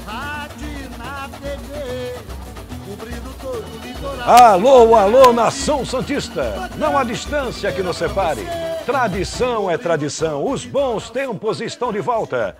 rádio na TV, cobrindo todo o litoral. Alô, alô, nação santista, não há distância que nos separe. Tradição é tradição, os bons tempos estão de volta.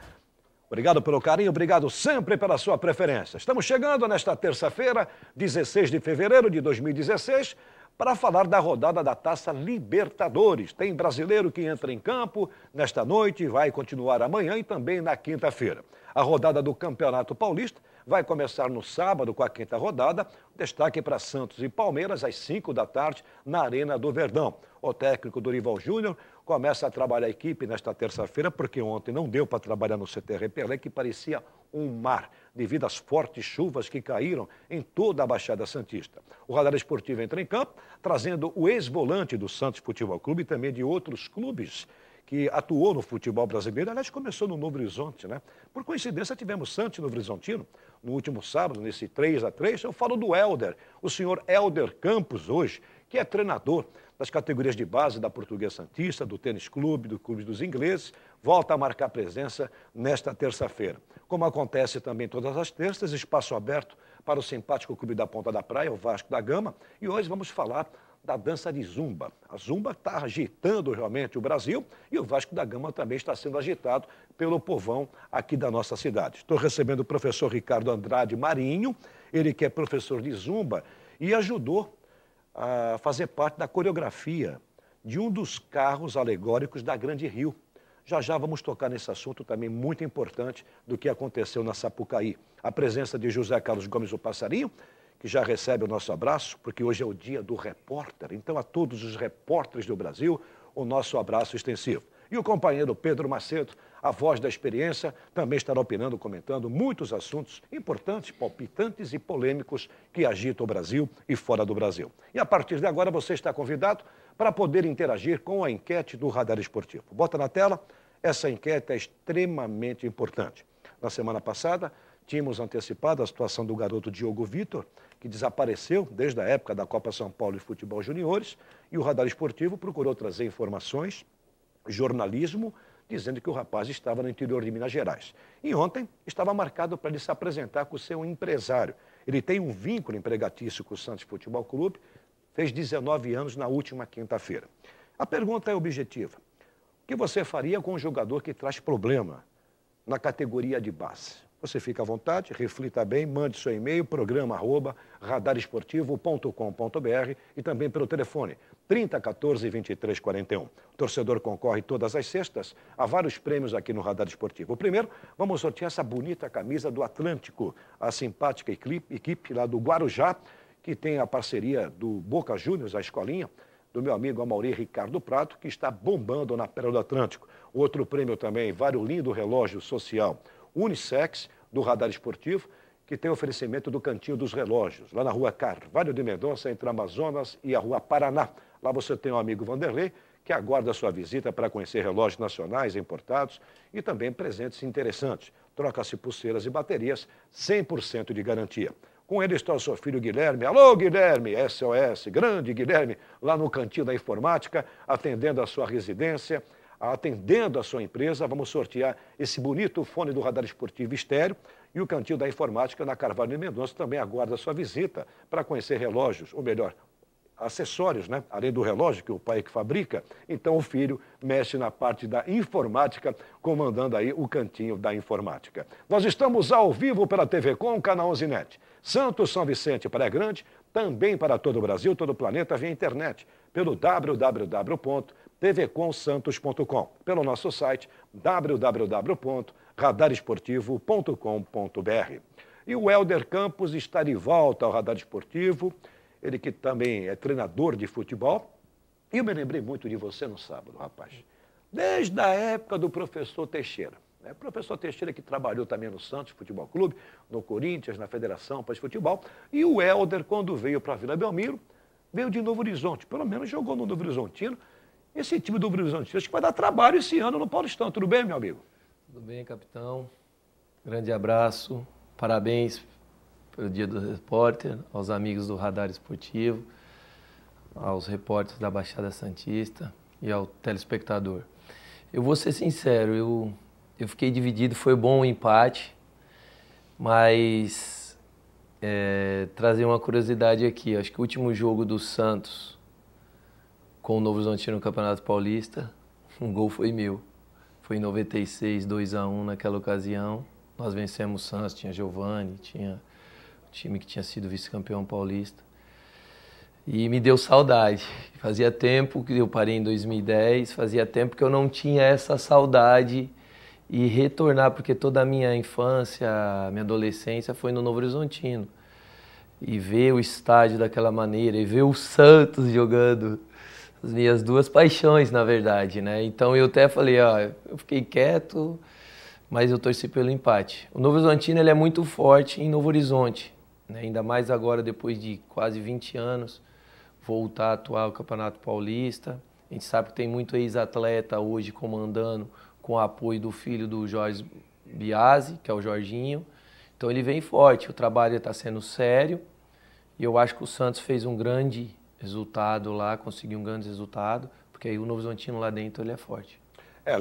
Obrigado pelo carinho, obrigado sempre pela sua preferência. Estamos chegando nesta terça-feira, 16 de fevereiro de 2016, para falar da rodada da Taça Libertadores. Tem brasileiro que entra em campo nesta noite, vai continuar amanhã e também na quinta-feira. A rodada do Campeonato Paulista vai começar no sábado com a quinta rodada. Destaque para Santos e Palmeiras às 5 da tarde na Arena do Verdão. O técnico Dorival Júnior começa a trabalhar a equipe nesta terça-feira, porque ontem não deu para trabalhar no CT Pelé, que parecia um mar, devido às fortes chuvas que caíram em toda a Baixada Santista. O Radar Esportivo entra em campo, trazendo o ex-volante do Santos Futebol Clube e também de outros clubes que atuou no futebol brasileiro. Aliás, começou no Novo Horizonte, né? Por coincidência, tivemos Santos Novo Horizontino no último sábado, nesse 3-3. Eu falo do Hélder, o senhor Hélder Campos, hoje, que é treinador das categorias de base da Portuguesa Santista, do Tênis Clube, do Clube dos Ingleses, volta a marcar presença nesta terça-feira. Como acontece também todas as terças, espaço aberto para o simpático Clube da Ponta da Praia, o Vasco da Gama, e hoje vamos falar da dança de Zumba. A Zumba está agitando realmente o Brasil e o Vasco da Gama também está sendo agitado pelo povão aqui da nossa cidade. Estou recebendo o professor Ricardo Andrade Marinho, ele que é professor de Zumba e ajudou a fazer parte da coreografia de um dos carros alegóricos da Grande Rio. Já já vamos tocar nesse assunto também muito importante do que aconteceu na Sapucaí. A presença de José Carlos Gomes, o Passarinho, que já recebe o nosso abraço, porque hoje é o dia do repórter. Então, a todos os repórteres do Brasil, o nosso abraço extensivo. E o companheiro Pedro Macedo, a voz da experiência, também estará opinando, comentando muitos assuntos importantes, palpitantes e polêmicos que agitam o Brasil e fora do Brasil. E a partir de agora você está convidado para poder interagir com a enquete do Radar Esportivo. Bota na tela, essa enquete é extremamente importante. Na semana passada, tínhamos antecipado a situação do garoto Diogo Vitor, que desapareceu desde a época da Copa São Paulo de Futebol Juniores, e o Radar Esportivo procurou trazer informações, jornalismo, dizendo que o rapaz estava no interior de Minas Gerais. E ontem estava marcado para ele se apresentar com o seu empresário. Ele tem um vínculo empregatício com o Santos Futebol Clube, fez 19 anos na última quinta-feira. A pergunta é objetiva. O que você faria com um jogador que traz problema na categoria de base? Você fica à vontade, reflita bem, mande seu e-mail, programa@radaresportivo.com.br e também pelo telefone 3014-2341. O torcedor concorre todas as sextas a vários prêmios aqui no Radar Esportivo. O primeiro, vamos sortear essa bonita camisa do Atlântico, a simpática equipe lá do Guarujá, que tem a parceria do Boca Juniors, a escolinha, do meu amigo Amaury Ricardo Prato, que está bombando na Pérola do Atlântico. Outro prêmio também, vários lindo relógio social Unissex, do Radar Esportivo, que tem oferecimento do Cantinho dos Relógios, lá na rua Carvalho de Mendonça, entre Amazonas e a rua Paraná. Lá você tem o amigo Vanderlei, que aguarda a sua visita para conhecer relógios nacionais importados e também presentes interessantes. Troca-se pulseiras e baterias, 100% de garantia. Com ele está o seu filho Guilherme. Alô, Guilherme, SOS, grande Guilherme, lá no Cantinho da Informática, atendendo a sua residência, atendendo a sua empresa. Vamos sortear esse bonito fone do Radar Esportivo estéreo e o Cantinho da Informática na Carvalho de Mendonça também aguarda a sua visita para conhecer relógios, ou melhor, acessórios, né? Além do relógio que o pai que fabrica, então o filho mexe na parte da informática, comandando aí o Cantinho da Informática. Nós estamos ao vivo pela TV Com, canal 11 Net. Santos, São Vicente, Praia Grande, também para todo o Brasil, todo o planeta, via internet, pelo www.tvcomsantos.com, pelo nosso site www.radaresportivo.com.br. E o Hélder Campos está de volta ao Radar Esportivo, ele que também é treinador de futebol. E eu me lembrei muito de você no sábado, rapaz. Desde a época do professor Teixeira. O professor Teixeira que trabalhou também no Santos Futebol Clube, no Corinthians, na Federação para Futebol. E o Hélder, quando veio para a Vila Belmiro, veio de Novo Horizonte. Pelo menos jogou no Novo Horizontino. Esse time do Novo Horizontino acho que vai dar trabalho esse ano no Paulistão. Tudo bem, meu amigo? Tudo bem, capitão. Grande abraço. Parabéns pelo Dia do Repórter, aos amigos do Radar Esportivo, aos repórteres da Baixada Santista e ao telespectador. Eu vou ser sincero, eu fiquei dividido, foi bom o empate, Mas trazer uma curiosidade aqui, acho que o último jogo do Santos com o Novo Horizontino no Campeonato Paulista, um gol foi meu. Foi em 96, 2-1 naquela ocasião. Nós vencemos o Santos, tinha Giovani, tinha o time que tinha sido vice-campeão paulista. E me deu saudade. Fazia tempo que eu parei em 2010, fazia tempo que eu não tinha essa saudade e retornar, porque toda a minha infância, minha adolescência foi no Novo Horizontino. E ver o estádio daquela maneira, e ver o Santos jogando, as minhas duas paixões, na verdade, né? Então eu até falei, ó, eu fiquei quieto, mas eu torci pelo empate. O Novo Horizontino, ele é muito forte em Novo Horizonte, né? Ainda mais agora, depois de quase 20 anos, voltar a atuar o Campeonato Paulista. A gente sabe que tem muito ex-atleta hoje comandando com o apoio do filho do Jorge Biasi, que é o Jorginho. Então ele vem forte, o trabalho está sendo sério. E eu acho que o Santos fez um grande resultado lá, conseguiu um grande resultado, porque aí o Novo Horizontino lá dentro ele é forte.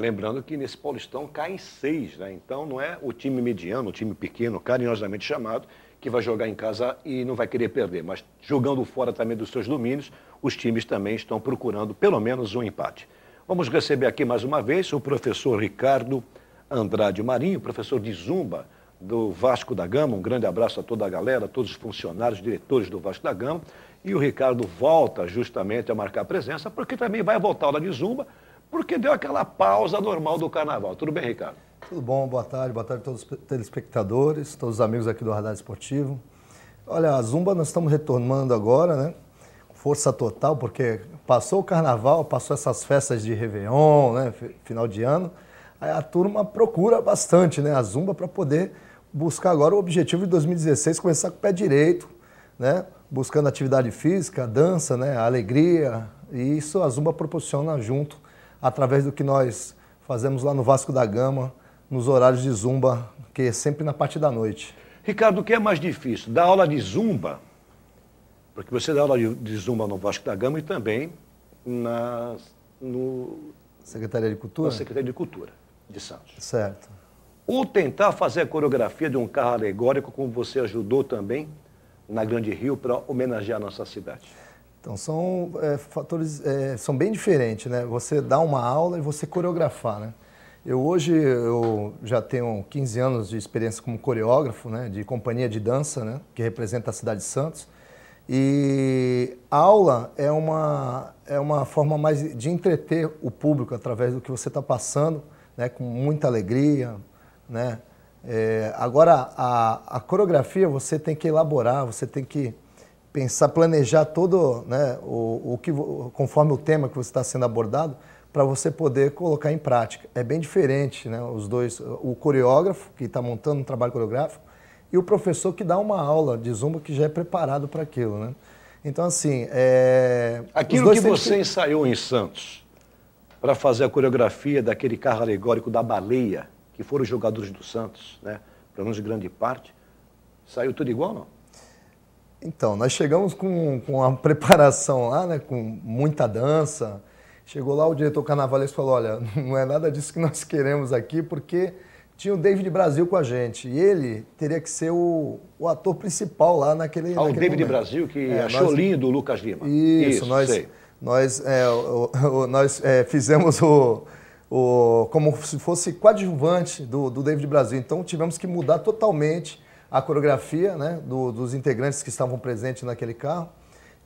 Lembrando que nesse Paulistão caem 6, né? Então não é o time mediano, o time pequeno, carinhosamente chamado, que vai jogar em casa e não vai querer perder. Mas jogando fora também dos seus domínios, os times também estão procurando pelo menos um empate. Vamos receber aqui mais uma vez o professor Ricardo Andrade Marinho, professor de Zumba do Vasco da Gama. Um grande abraço a toda a galera, a todos os funcionários, diretores do Vasco da Gama. E o Ricardo volta justamente a marcar presença, porque também vai voltar a aula de Zumba, porque deu aquela pausa normal do Carnaval. Tudo bem, Ricardo? Tudo bom, boa tarde a todos os telespectadores, todos os amigos aqui do Radar Esportivo. Olha, a Zumba nós estamos retornando agora, né? Força total, porque passou o Carnaval, passou essas festas de Réveillon, né? Final de ano, aí a turma procura bastante, né? A Zumba para poder buscar agora o objetivo de 2016, começar com o pé direito, né? Buscando atividade física, dança, né? Alegria, e isso a Zumba proporciona junto, através do que nós fazemos lá no Vasco da Gama, nos horários de Zumba, que é sempre na parte da noite. Ricardo, o que é mais difícil? Dar aula de Zumba, porque você dá aula de Zumba no Vasco da Gama e também no Secretaria de Cultura? Na Secretaria de Cultura de Santos. Certo. Ou tentar fazer a coreografia de um carro alegórico, como você ajudou também na Grande Rio, para homenagear a nossa cidade. Então, são fatores, são bem diferentes, né? Você dá uma aula e você coreografar, né? Hoje eu já tenho 15 anos de experiência como coreógrafo, né? De companhia de dança, né? Que representa a cidade de Santos. E a aula é uma forma mais de entreter o público através do que você está passando, né? Com muita alegria, né? Agora, a coreografia você tem que elaborar, você tem que pensar, planejar todo, né, conforme o tema que você está sendo abordado, para você poder colocar em prática. É bem diferente, né, os dois, o coreógrafo que está montando um trabalho coreográfico e o professor que dá uma aula de Zumba que já é preparado para aquilo, né? Então, assim... Aquilo que você ensaiou em Santos para fazer a coreografia daquele carro alegórico da baleia, que foram os jogadores do Santos, né, pelo menos grande parte, saiu tudo igual, não? Então, nós chegamos com a preparação lá, né, com muita dança. Chegou lá o diretor carnavalesco e falou, olha, não é nada disso que nós queremos aqui, porque tinha o David Brasil com a gente. E ele teria que ser o ator principal lá naquele o David momento. Brasil, que achou lindo o Lucas Lima. Isso, nós fizemos como se fosse coadjuvante do David Brasil. Então, tivemos que mudar totalmente a coreografia, né, dos integrantes que estavam presentes naquele carro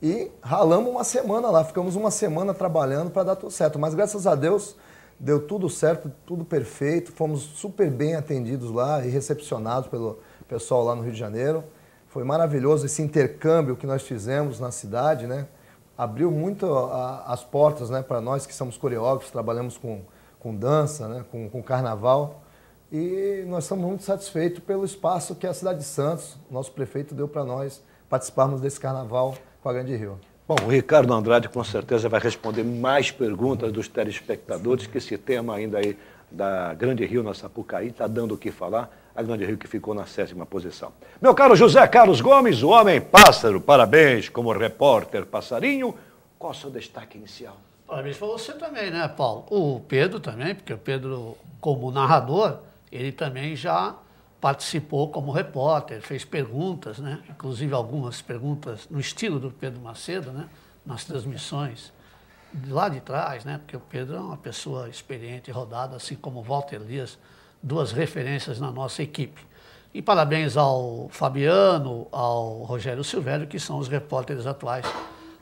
e ralamos uma semana lá, ficamos uma semana trabalhando para dar tudo certo, mas graças a Deus deu tudo certo, tudo perfeito, fomos super bem atendidos lá e recepcionados pelo pessoal lá no Rio de Janeiro. Foi maravilhoso esse intercâmbio que nós fizemos na cidade, né? Abriu muito as portas, né, para nós que somos coreógrafos, trabalhamos com dança, né, com carnaval. E nós estamos muito satisfeitos pelo espaço que a cidade de Santos, nosso prefeito, deu para nós participarmos desse carnaval com a Grande Rio. Bom, o Ricardo Andrade com certeza vai responder mais perguntas dos telespectadores, que esse tema ainda aí da Grande Rio na Sapucaí está dando o que falar, a Grande Rio que ficou na 7ª posição. Meu caro José Carlos Gomes, o homem pássaro, parabéns como repórter passarinho. Qual o seu destaque inicial? Parabéns para você também, né, Paulo? O Pedro também, porque o Pedro, como narrador, ele também já participou como repórter, fez perguntas, né? Inclusive algumas perguntas no estilo do Pedro Macedo, né? Nas transmissões lá de trás, né? Porque o Pedro é uma pessoa experiente e rodada, assim como o Walter Elias, duas referências na nossa equipe. E parabéns ao Fabiano, ao Rogério Silvério, que são os repórteres atuais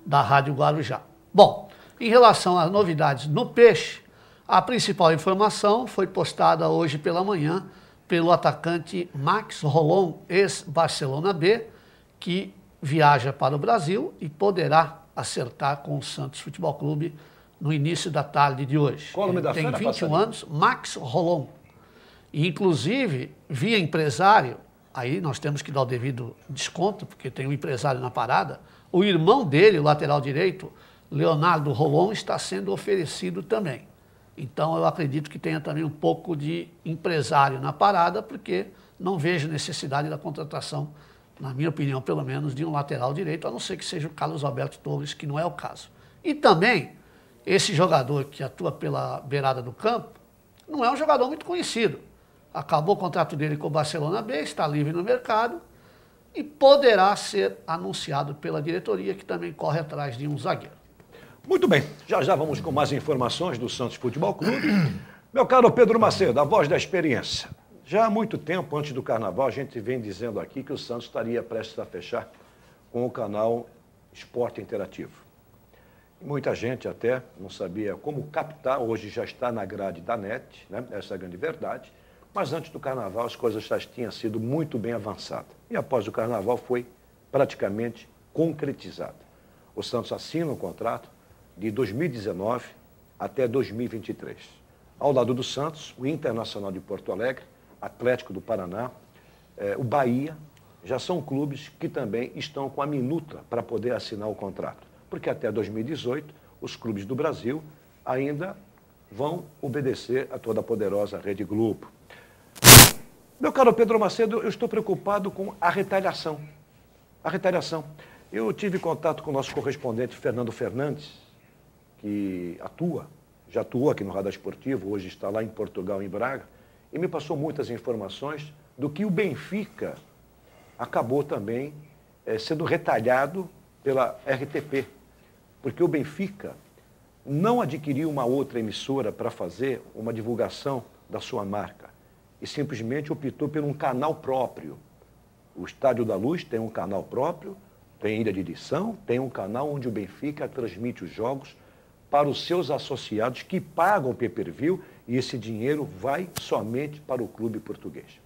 da Rádio Guarujá. Bom, em relação às novidades no Peixe, a principal informação foi postada hoje pela manhã pelo atacante Max Rolon, ex-Barcelona B, que viaja para o Brasil e poderá acertar com o Santos Futebol Clube no início da tarde de hoje. Qual o nome da Tem fera, 21 passarinho? anos, Max Rolon. E, inclusive, via empresário, aí nós temos que dar o devido desconto, porque tem um empresário na parada, o irmão dele, o lateral direito, Leonardo Rolon, está sendo oferecido também. Então, eu acredito que tenha também um pouco de empresário na parada, porque não vejo necessidade da contratação, na minha opinião, pelo menos, de um lateral direito, a não ser que seja o Carlos Alberto Torres, que não é o caso. E também, esse jogador que atua pela beirada do campo, não é um jogador muito conhecido. Acabou o contrato dele com o Barcelona B, está livre no mercado e poderá ser anunciado pela diretoria, que também corre atrás de um zagueiro. Muito bem, já já vamos com mais informações do Santos Futebol Clube. Meu caro Pedro Macedo, a voz da experiência. Já há muito tempo, antes do Carnaval, a gente vem dizendo aqui que o Santos estaria prestes a fechar com o canal Esporte Interativo. Muita gente até não sabia como captar, hoje já está na grade da NET, né? Essa é a grande verdade. Mas antes do Carnaval as coisas já tinham sido muito bem avançadas. E após o Carnaval foi praticamente concretizada. O Santos assina um contrato de 2019 até 2023. Ao lado do Santos, o Internacional de Porto Alegre, Atlético do Paraná, o Bahia, já são clubes que também estão com a minuta para poder assinar o contrato. Porque até 2018, os clubes do Brasil ainda vão obedecer a toda a poderosa Rede Globo. Meu caro Pedro Macedo, eu estou preocupado com a retaliação. A retaliação. Eu tive contato com o nosso correspondente Fernando Fernandes, que já atuou aqui no Radar Esportivo, hoje está lá em Portugal, em Braga, e me passou muitas informações do que o Benfica acabou também sendo retalhado pela RTP, porque o Benfica não adquiriu uma outra emissora para fazer uma divulgação da sua marca, e simplesmente optou por um canal próprio. O Estádio da Luz tem um canal próprio, tem Ilha de Edição, tem um canal onde o Benfica transmite os jogos para os seus associados que pagam o pay-per-view, e esse dinheiro vai somente para o clube português.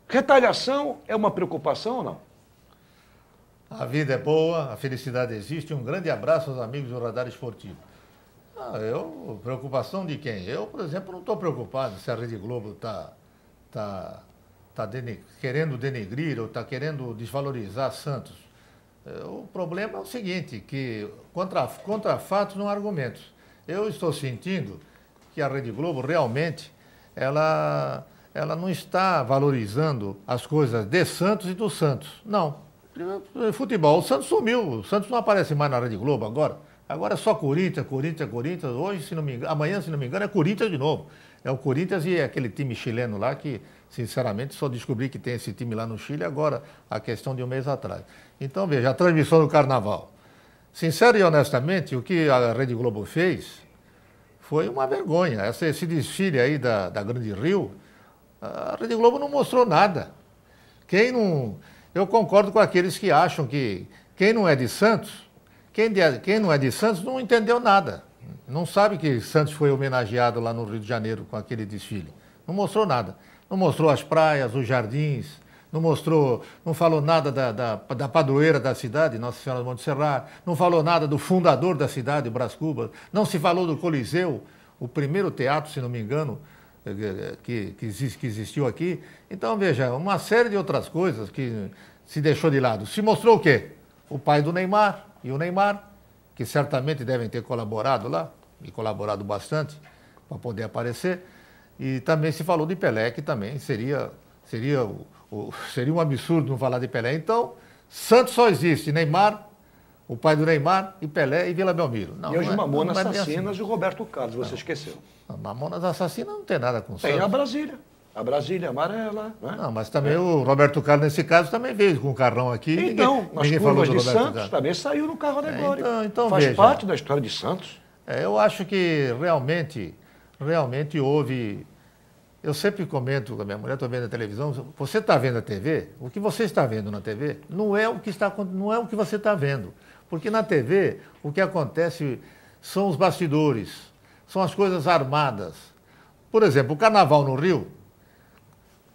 Retaliação é uma preocupação ou não? A vida é boa, a felicidade existe. Um grande abraço aos amigos do Radar Esportivo. Preocupação de quem? Eu, por exemplo, não estou preocupado se a Rede Globo está querendo denegrir ou está querendo desvalorizar Santos. O problema é o seguinte, que contra fatos não há argumentos. Eu estou sentindo que a Rede Globo realmente ela não está valorizando as coisas de Santos e do Santos. Não. Futebol, o Santos sumiu, o Santos não aparece mais na Rede Globo agora. Agora é só Corinthians. Hoje, se não me engano, amanhã, se não me engano, é Corinthians de novo. É o Corinthians e aquele time chileno lá que, sinceramente, só descobri que tem esse time lá no Chile agora, a questão de um mês atrás. Então, veja, a transmissão do Carnaval. Sincero e honestamente, o que a Rede Globo fez foi uma vergonha. Esse desfile aí da Grande Rio, a Rede Globo não mostrou nada. Eu concordo com aqueles que acham que quem não é de Santos, quem não é de Santos não entendeu nada. Não sabe que Santos foi homenageado lá no Rio de Janeiro com aquele desfile. Não mostrou nada. Não mostrou as praias, os jardins, não falou nada da padroeira da cidade, Nossa Senhora do Monte Serrat, não falou nada do fundador da cidade, Brás Cubas, não se falou do Coliseu, o primeiro teatro, se não me engano, que existiu aqui. Então, veja, uma série de outras coisas que se deixou de lado. Se mostrou o quê? O pai do Neymar e o Neymar, que certamente devem ter colaborado lá, e colaborado bastante, para poder aparecer. E também se falou de Pelé, que também seria um absurdo não falar de Pelé. Então, Santos só existe Neymar, o pai do Neymar, e Pelé e Vila Belmiro. E os Mamonas Assassinas e o Roberto Carlos, você esqueceu. Mamonas Assassinas não tem nada com Santos. Tem a Brasília. A Brasília amarela, né? Não, mas também o Roberto Carlos, nesse caso, também veio com o carrão aqui. Então, nas ninguém falou curvas do de Roberto Santos, Carlos. também saiu no carro alegórico. Então Faz veja. parte da história de Santos. Eu acho que realmente houve... Eu sempre comento com a minha mulher, estou vendo a televisão, você está vendo a TV, o que você está vendo na TV não é o que você está vendo. Porque na TV, o que acontece são os bastidores, são as coisas armadas. Por exemplo, o Carnaval no Rio,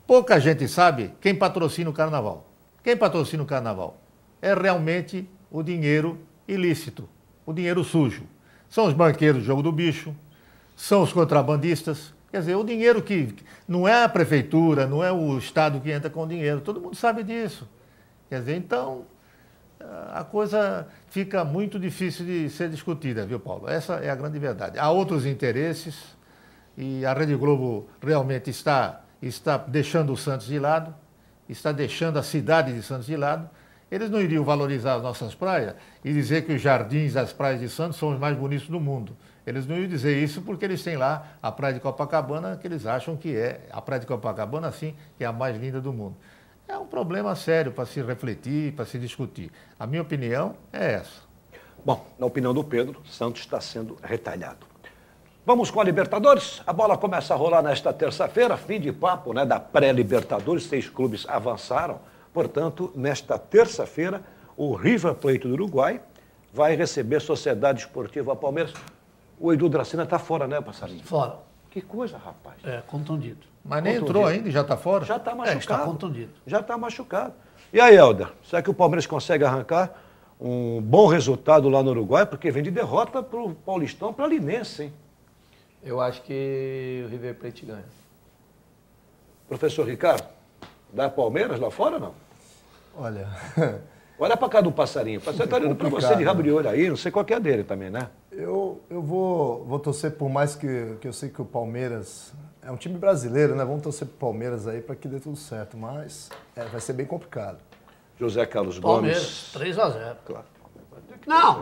pouca gente sabe quem patrocina o Carnaval. Quem patrocina o Carnaval? É realmente o dinheiro ilícito, o dinheiro sujo. São os banqueiros do jogo do bicho, são os contrabandistas. Quer dizer, o dinheiro que não é a prefeitura, não é o Estado que entra com o dinheiro, todo mundo sabe disso. Quer dizer, então, a coisa fica muito difícil de ser discutida, viu, Paulo? Essa é a grande verdade. Há outros interesses e a Rede Globo realmente está deixando o Santos de lado, está deixando a cidade de Santos de lado. Eles não iriam valorizar as nossas praias e dizer que os jardins das praias de Santos são os mais bonitos do mundo. Eles não iam dizer isso porque eles têm lá a praia de Copacabana, que eles acham que é a praia de Copacabana, sim, que é a mais linda do mundo. É um problema sério para se refletir, para se discutir. A minha opinião é essa. Bom, na opinião do Pedro, Santos está sendo retalhado. Vamos com a Libertadores. A bola começa a rolar nesta terça-feira, fim de papo, né, da pré-Libertadores. 6 clubes avançaram. Portanto, nesta terça-feira, o River Plate do Uruguai vai receber Sociedade Esportiva Palmeiras. O Edu Dracena está fora, né, Passarinho? Fora. Que coisa, rapaz. É, contundido. Mas nem entrou ainda e já está fora? Já está machucado. está contundido. Já está machucado. E aí, Helder, será que o Palmeiras consegue arrancar um bom resultado lá no Uruguai? Porque vem de derrota para o Paulistão, para a Linense, hein? Eu acho que o River Plate ganha. Professor Ricardo, dá Palmeiras lá fora ou não? Olha, Olha para cá do Passarinho. O Passarinho está olhando para você de rabo de olho aí, não sei qual que é dele também, né? eu vou torcer, por mais que eu sei que o Palmeiras é um time brasileiro, né? Vamos torcer pro Palmeiras aí para que dê tudo certo, mas vai ser bem complicado. José Carlos Palmeiras, Gomes. 3-0. Claro. Não,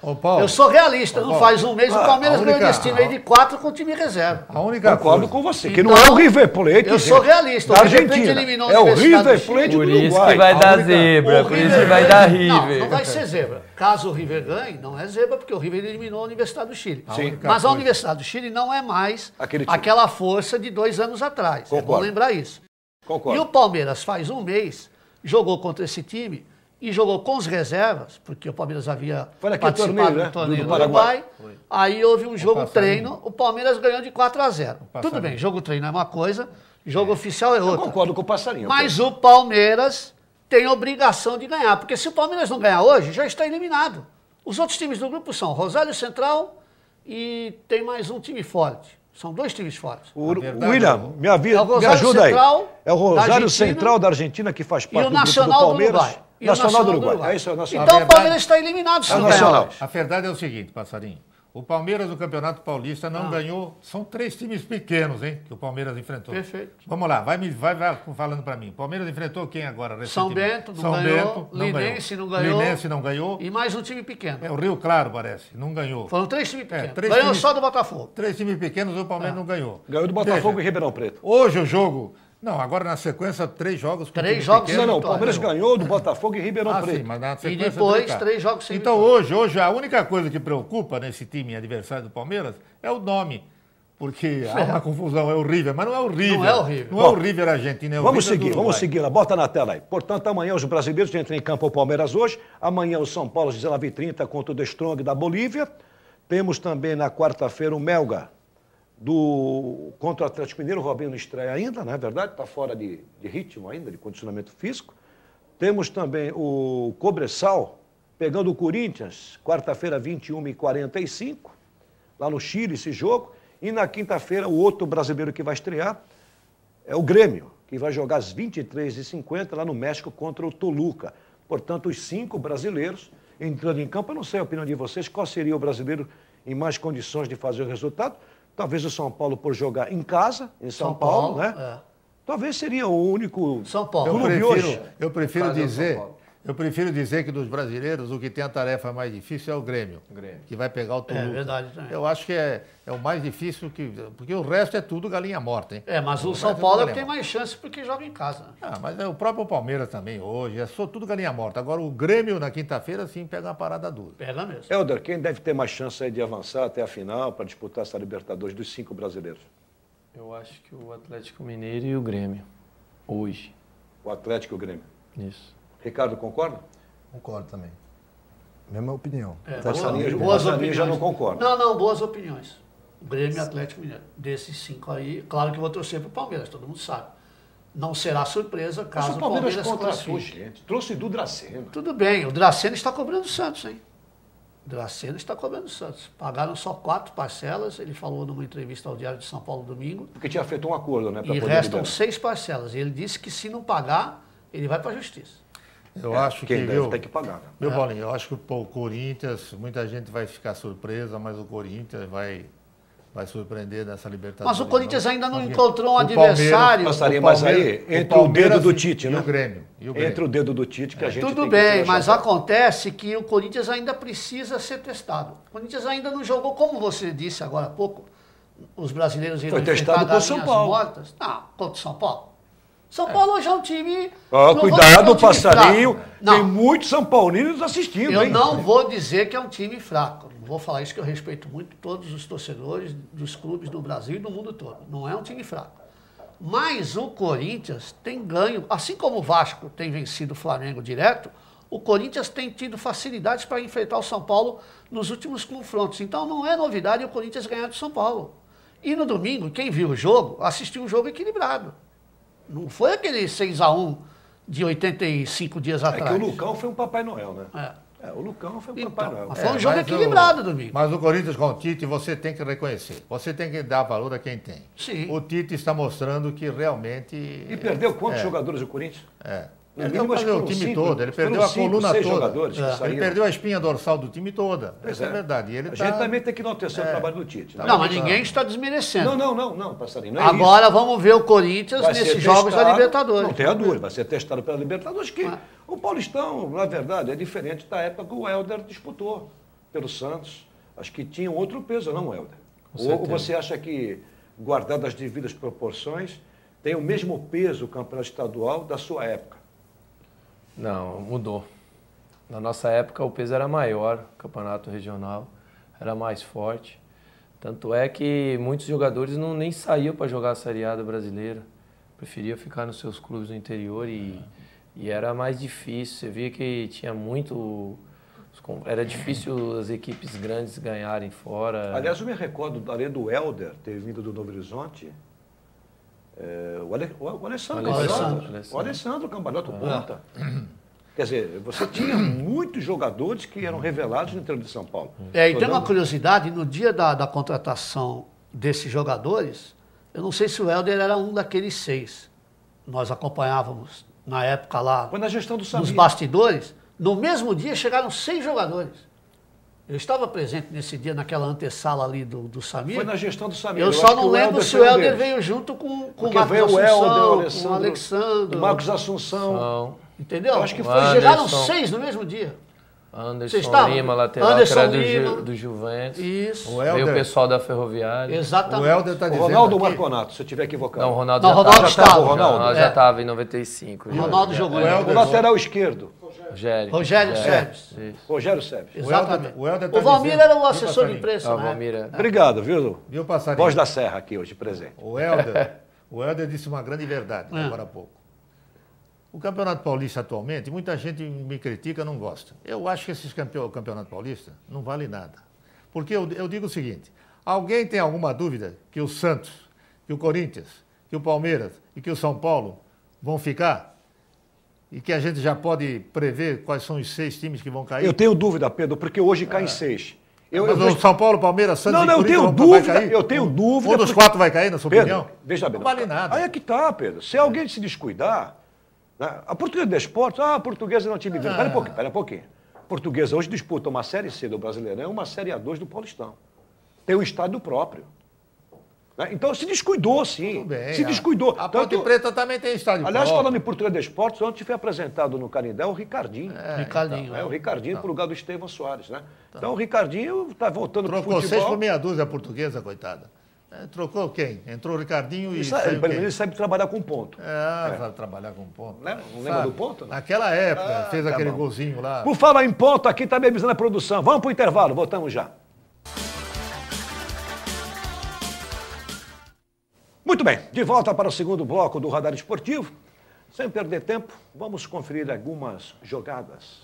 Ô, Paulo, eu sou realista. Não Paulo, faz um mês o Palmeiras a ganhou única- desse time aí de 4 com o time reserva. a única Concordo coisa... com você, que Então, não é o River Plate. eu sou realista. Da O River Plate Argentina. eliminou a É o Universidade River do Chile. Plate do Por isso Uruguai. que vai dar única- zebra, O por isso que vai dar River. Não vai ser zebra. Caso o River ganhe, não é zebra, porque o River eliminou a Universidade do Chile. Sim. Mas a Universidade do Chile não é mais Aquele time. aquela força de 2 anos atrás. É bom Concordo. lembrar isso. Concordo. E o Palmeiras faz um mês, jogou contra esse time e jogou com os reservas, porque o Palmeiras havia Foi naquele participado torneio, né? do torneio Do no Uruguai. Paraguai. Aí houve um jogo Passarinho. treino, o Palmeiras ganhou de 4-0. Tudo Passarinho. bem, jogo treino é uma coisa, jogo oficial é Eu outra. concordo com o Passarinho. Mas o Palmeiras tem obrigação de ganhar, porque se o Palmeiras não ganhar hoje, já está eliminado. Os outros times do grupo são Rosário Central e tem mais um time forte. São 2 times fortes. O verdade, William, me é o Rosário ajuda aí. Central É o da Rosário Argentina Central da Argentina que faz E parte o do grupo do Nacional do Palmeiras. Uruguai. E o Nacional do Uruguai. É isso, é o Nacional. Então o verdade- Palmeiras está eliminado se É o não ganhar Nacional. hoje. A verdade é o seguinte, Passarinho. O Palmeiras do Campeonato Paulista não ganhou. São 3 times pequenos, hein, que o Palmeiras enfrentou. Perfeito. Vamos lá, vai falando para mim. O Palmeiras enfrentou quem agora? São recentemente? Bento não São ganhou, Bento não Linense ganhou. não ganhou. Linense não ganhou. E mais um time pequeno. É, o Rio Claro, parece, não ganhou. Foram 3 times pequenos. 3 Ganhou times- só do Botafogo. 3 times pequenos, o Palmeiras não ganhou. Ganhou do Botafogo Veja, e Ribeirão Preto. hoje o jogo... Não, agora na sequência, 3 jogos com 3 time jogos pequeno. Não, o vitória. Palmeiras ganhou do Botafogo e Ribeirão Ah, Preto. sim, mas na E sequência... depois, cara. 3 jogos sem Então vitória. hoje a única coisa que preocupa nesse time adversário do Palmeiras é o nome. Porque há uma confusão, é o River, mas não é o River. Não é o River. Não é o River argentino, é o Vamos River do seguir, vamos Uruguai. seguir lá. Bota na tela aí. Portanto, amanhã os brasileiros entram em campo o Palmeiras hoje. Amanhã o São Paulo às 19h30 contra o The Strong da Bolívia. Temos também na quarta-feira o Melgar contra o Atlético Mineiro. O Robinho não estreia ainda, não é verdade? Está fora de ritmo ainda, de condicionamento físico. Temos também o Cobressal pegando o Corinthians, quarta-feira, 21h45, lá no Chile, esse jogo. E na quinta-feira, o outro brasileiro que vai estrear é o Grêmio, que vai jogar às 23h50 lá no México contra o Toluca. Portanto, os 5 brasileiros entrando em campo. Eu não sei a opinião de vocês, qual seria o brasileiro em mais condições de fazer o resultado. Talvez o São Paulo por jogar em casa, em São Paulo, né? é. Talvez seria o único São Paulo. clube hoje. Eu prefiro Fazer o São dizer, Paulo. Eu prefiro dizer que dos brasileiros, o que tem a tarefa mais difícil é o Grêmio. Que vai pegar o Toluca. É verdade também. Eu acho que é o mais difícil, porque o resto é tudo galinha morta, hein? Mas o resto São é tudo Paulo galinha tem morta. mais chance porque joga em casa. Mas é o próprio Palmeiras também hoje, é só tudo galinha morta. Agora o Grêmio na quinta-feira sim pega uma parada dura. Pega mesmo. Helder, quem deve ter mais chance aí de avançar até a final para disputar essa Libertadores dos 5 brasileiros? Eu acho que o Atlético Mineiro e o Grêmio, hoje. O Atlético e o Grêmio. Isso. Ricardo, concorda? Concordo também. Mesma opinião. Passarinho já não concorda. Não, boas opiniões. Grêmio e Atlético Mineiro. Desses 5 aí, claro que eu vou torcer para o Palmeiras, todo mundo sabe. Não será surpresa Mas caso o Palmeiras se contratou classifique. gente, trouxe do Dracena. Tudo bem, o Dracena está cobrando o Santos, hein? O Dracena está cobrando o Santos. Pagaram só 4 parcelas, ele falou numa entrevista ao Diário de São Paulo domingo, Porque tinha feito um acordo, né? pra e poder restam liberar. 6 parcelas. E ele disse que se não pagar, ele vai para a justiça. Eu acho Quem que, deve viu, ter que pagar. Né? Meu Paulinho, eu acho que o Corinthians, muita gente vai ficar surpresa, mas o Corinthians vai surpreender nessa Libertadores. Mas o Corinthians ainda não Porque encontrou um o adversário. Passarinho, mas aí, entre o dedo do Tite, e né? o Grêmio. Entre o dedo do Tite que a gente Tudo tem que bem, ter mas achado. acontece que o Corinthians ainda precisa ser testado. O Corinthians ainda não jogou, como você disse agora há pouco, os brasileiros irão Foi testado enfrentar com o São galinhas Paulo. mortas. Não, contra o São Paulo. São Paulo hoje é um time... Ó, não vou dizer cuidado, que é um time Passarinho. fraco. Tem Não, muitos São Paulinos assistindo, eu hein? não vou dizer que é um time fraco. Não vou falar isso, que eu respeito muito todos os torcedores dos clubes do Brasil e do mundo todo. Não é um time fraco. Mas o Corinthians tem ganho, assim como o Vasco tem vencido o Flamengo direto, o Corinthians tem tido facilidades para enfrentar o São Paulo nos últimos confrontos. Então não é novidade o Corinthians ganhar do São Paulo. E no domingo, quem viu o jogo, assistiu um jogo equilibrado. Não foi aquele 6-1 de 85 dias É atrás. que o Lucão foi um Papai Noel, né? É. O Lucão foi um Papai Então, Noel. mas foi um jogo equilibrado domingo. Mas o Corinthians com o Tite, você tem que reconhecer. Você tem que dar valor a quem tem. Sim. O Tite está mostrando que realmente... E perdeu quantos jogadores o Corinthians? Ele No mínimo, acho que perdeu o foram time 5, todo, ele foram perdeu a 5, coluna 6 toda. jogadores que Ele saíram. perdeu a espinha dorsal do time toda. Pois Essa é verdade. E ele A tá... gente também tem que enaltecer o trabalho do Tite. Né? Não, mas ninguém está desmerecendo. Não, Passarinho. Não é Agora vamos ver o Corinthians isso. Vai ser nesses jogos da testado, Libertadores. Não tenha dúvida, vai ser testado pela Libertadores, que o Paulistão, na verdade, é diferente da época que o Helder disputou pelo Santos. Acho que tinha outro peso, não, Helder? Ou você acha que, guardado as devidas proporções, tem o mesmo peso o campeonato estadual da sua época? Não, mudou. Na nossa época o peso era maior, o campeonato regional era mais forte. Tanto é que muitos jogadores nem saíam para jogar a Série A da brasileira. Preferiam ficar nos seus clubes no interior e era mais difícil. Você via que tinha muito... Era difícil as equipes grandes ganharem fora. Aliás, eu me recordo, além do Helder ter vindo do Novo Horizonte, o Alessandro Cambalhota. O Alessandro Cambalhota, ponta. Quer dizer, você tinha muitos jogadores que eram revelados no interior de São Paulo. E tem uma curiosidade, no dia da contratação desses jogadores, eu não sei se o Helder era um daqueles 6. Nós acompanhávamos na época lá, Foi na gestão do Samir. nos bastidores. No mesmo dia chegaram 6 jogadores. Eu estava presente nesse dia, naquela antessala ali do Samir. Foi na gestão do Samir. Eu acho só que não o lembro Helder se foi o um Helder deles. veio junto com o Porque Marcos veio o Assunção, Helder, com o Alexandre. o Marcos Assunção. Não. Entendeu? Eu acho que foi Chegaram Anderson. 6 no mesmo dia. Vocês Anderson estavam? Lima, lateral, Anderson que era Lima. do Juventus. Isso. O Veio o Helder, pessoal da Ferroviária. Exatamente. o Helder está O dizendo Ronaldo aqui, Marconato, se eu estiver equivocado. Não, o Ronaldo Não, já Ronaldo estava. estava. O Ronaldo? Já estava em 95. O Ronaldo jogou. o Helder- O lateral esquerdo, Rogério Sebes. Isso. Rogério Sebes. Exatamente. O Helder O tá Valmir dizendo- era o Viu, assessor de Passarinho? imprensa, Ah, o né? Valmir. Obrigado, viu? Viu, Passarinho? Voz da Serra aqui hoje presente. O Helder disse uma grande verdade agora há pouco. O Campeonato Paulista atualmente, muita gente me critica, não gosta. Eu acho que esses Campeonato Paulista não vale nada. Porque eu digo o seguinte, alguém tem alguma dúvida que o Santos, que o Corinthians, que o Palmeiras e que o São Paulo vão ficar? E que a gente já pode prever quais são os 6 times que vão cair? Eu tenho dúvida, Pedro, porque hoje cai em 6. Mas o São Paulo, Palmeiras, Santos Não, e não, eu Corinthians tenho vai dúvida, cair? eu tenho dúvida. Um dos porque- 4 vai cair, na sua opinião? Pedro, veja bem. Não vale nada. Aí é que tá, Pedro. Se alguém se descuidar, né? A Portuguesa de Esportes, a Portuguesa não é um time grande. Pera um pouquinho. A Portuguesa hoje disputa uma Série C do Brasileirão e uma Série A2 do Paulistão. Tem um estádio próprio. Né? Então se descuidou, sim. Tudo bem, se descuidou. A Ponte Preta também tem estádio Aliás, próprio. falando em Portugal de Esportes, ontem foi apresentado no Canindé o Ricardinho. Ricardinho. O Ricardinho pro lugar do Estevão Soares, né? Então o Ricardinho está voltando pro Trocou 6 futebol. por meia dúzia portuguesa, coitada. Trocou quem? Entrou o Ricardinho e saiu Ele quem? sabe trabalhar com ponto. Sabe trabalhar com ponto. Né? Não lembra do ponto? Não? Naquela época, fez tá aquele bom. golzinho lá. Por falar em ponto, aqui está me avisando a produção. Vamos para o intervalo, voltamos já. Muito bem, de volta para o segundo bloco do Radar Esportivo. Sem perder tempo, vamos conferir algumas jogadas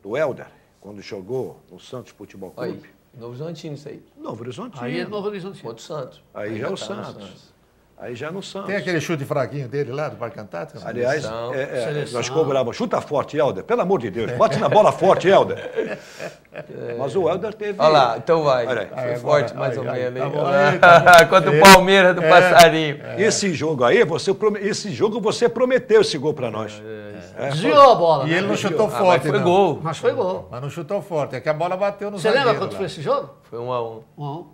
do Helder, quando jogou no Santos Futebol Aí, Clube. Novo Horizontino isso aí. Novo Horizonte. Aí é Novo Horizonte. Contra o Santos. Aí já é o tá no Santos. Aí já é no Santos. Tem aquele chute fraquinho dele lá, do Parque Antártico? Aliás, Seleção. nós cobrávamos. Chuta forte, Helder. Pelo amor de Deus. Bate na bola forte, Helder. Mas o Helder teve... Olha lá, então vai. Olha aí. Foi Aí, forte agora, mais aí, ou aí, menos. tá hein? bom, aí, tá bom. Contra o Palmeiras do Passarinho. Esse jogo aí, esse jogo você prometeu esse gol pra nós. Desviou a bola. E né? ele não chutou Mas forte, foi não. gol. Mas foi gol. Mas não chutou forte, é que a bola bateu no Você zagueiro. lembra quanto lá. foi esse jogo? Foi 1-1. 1-1.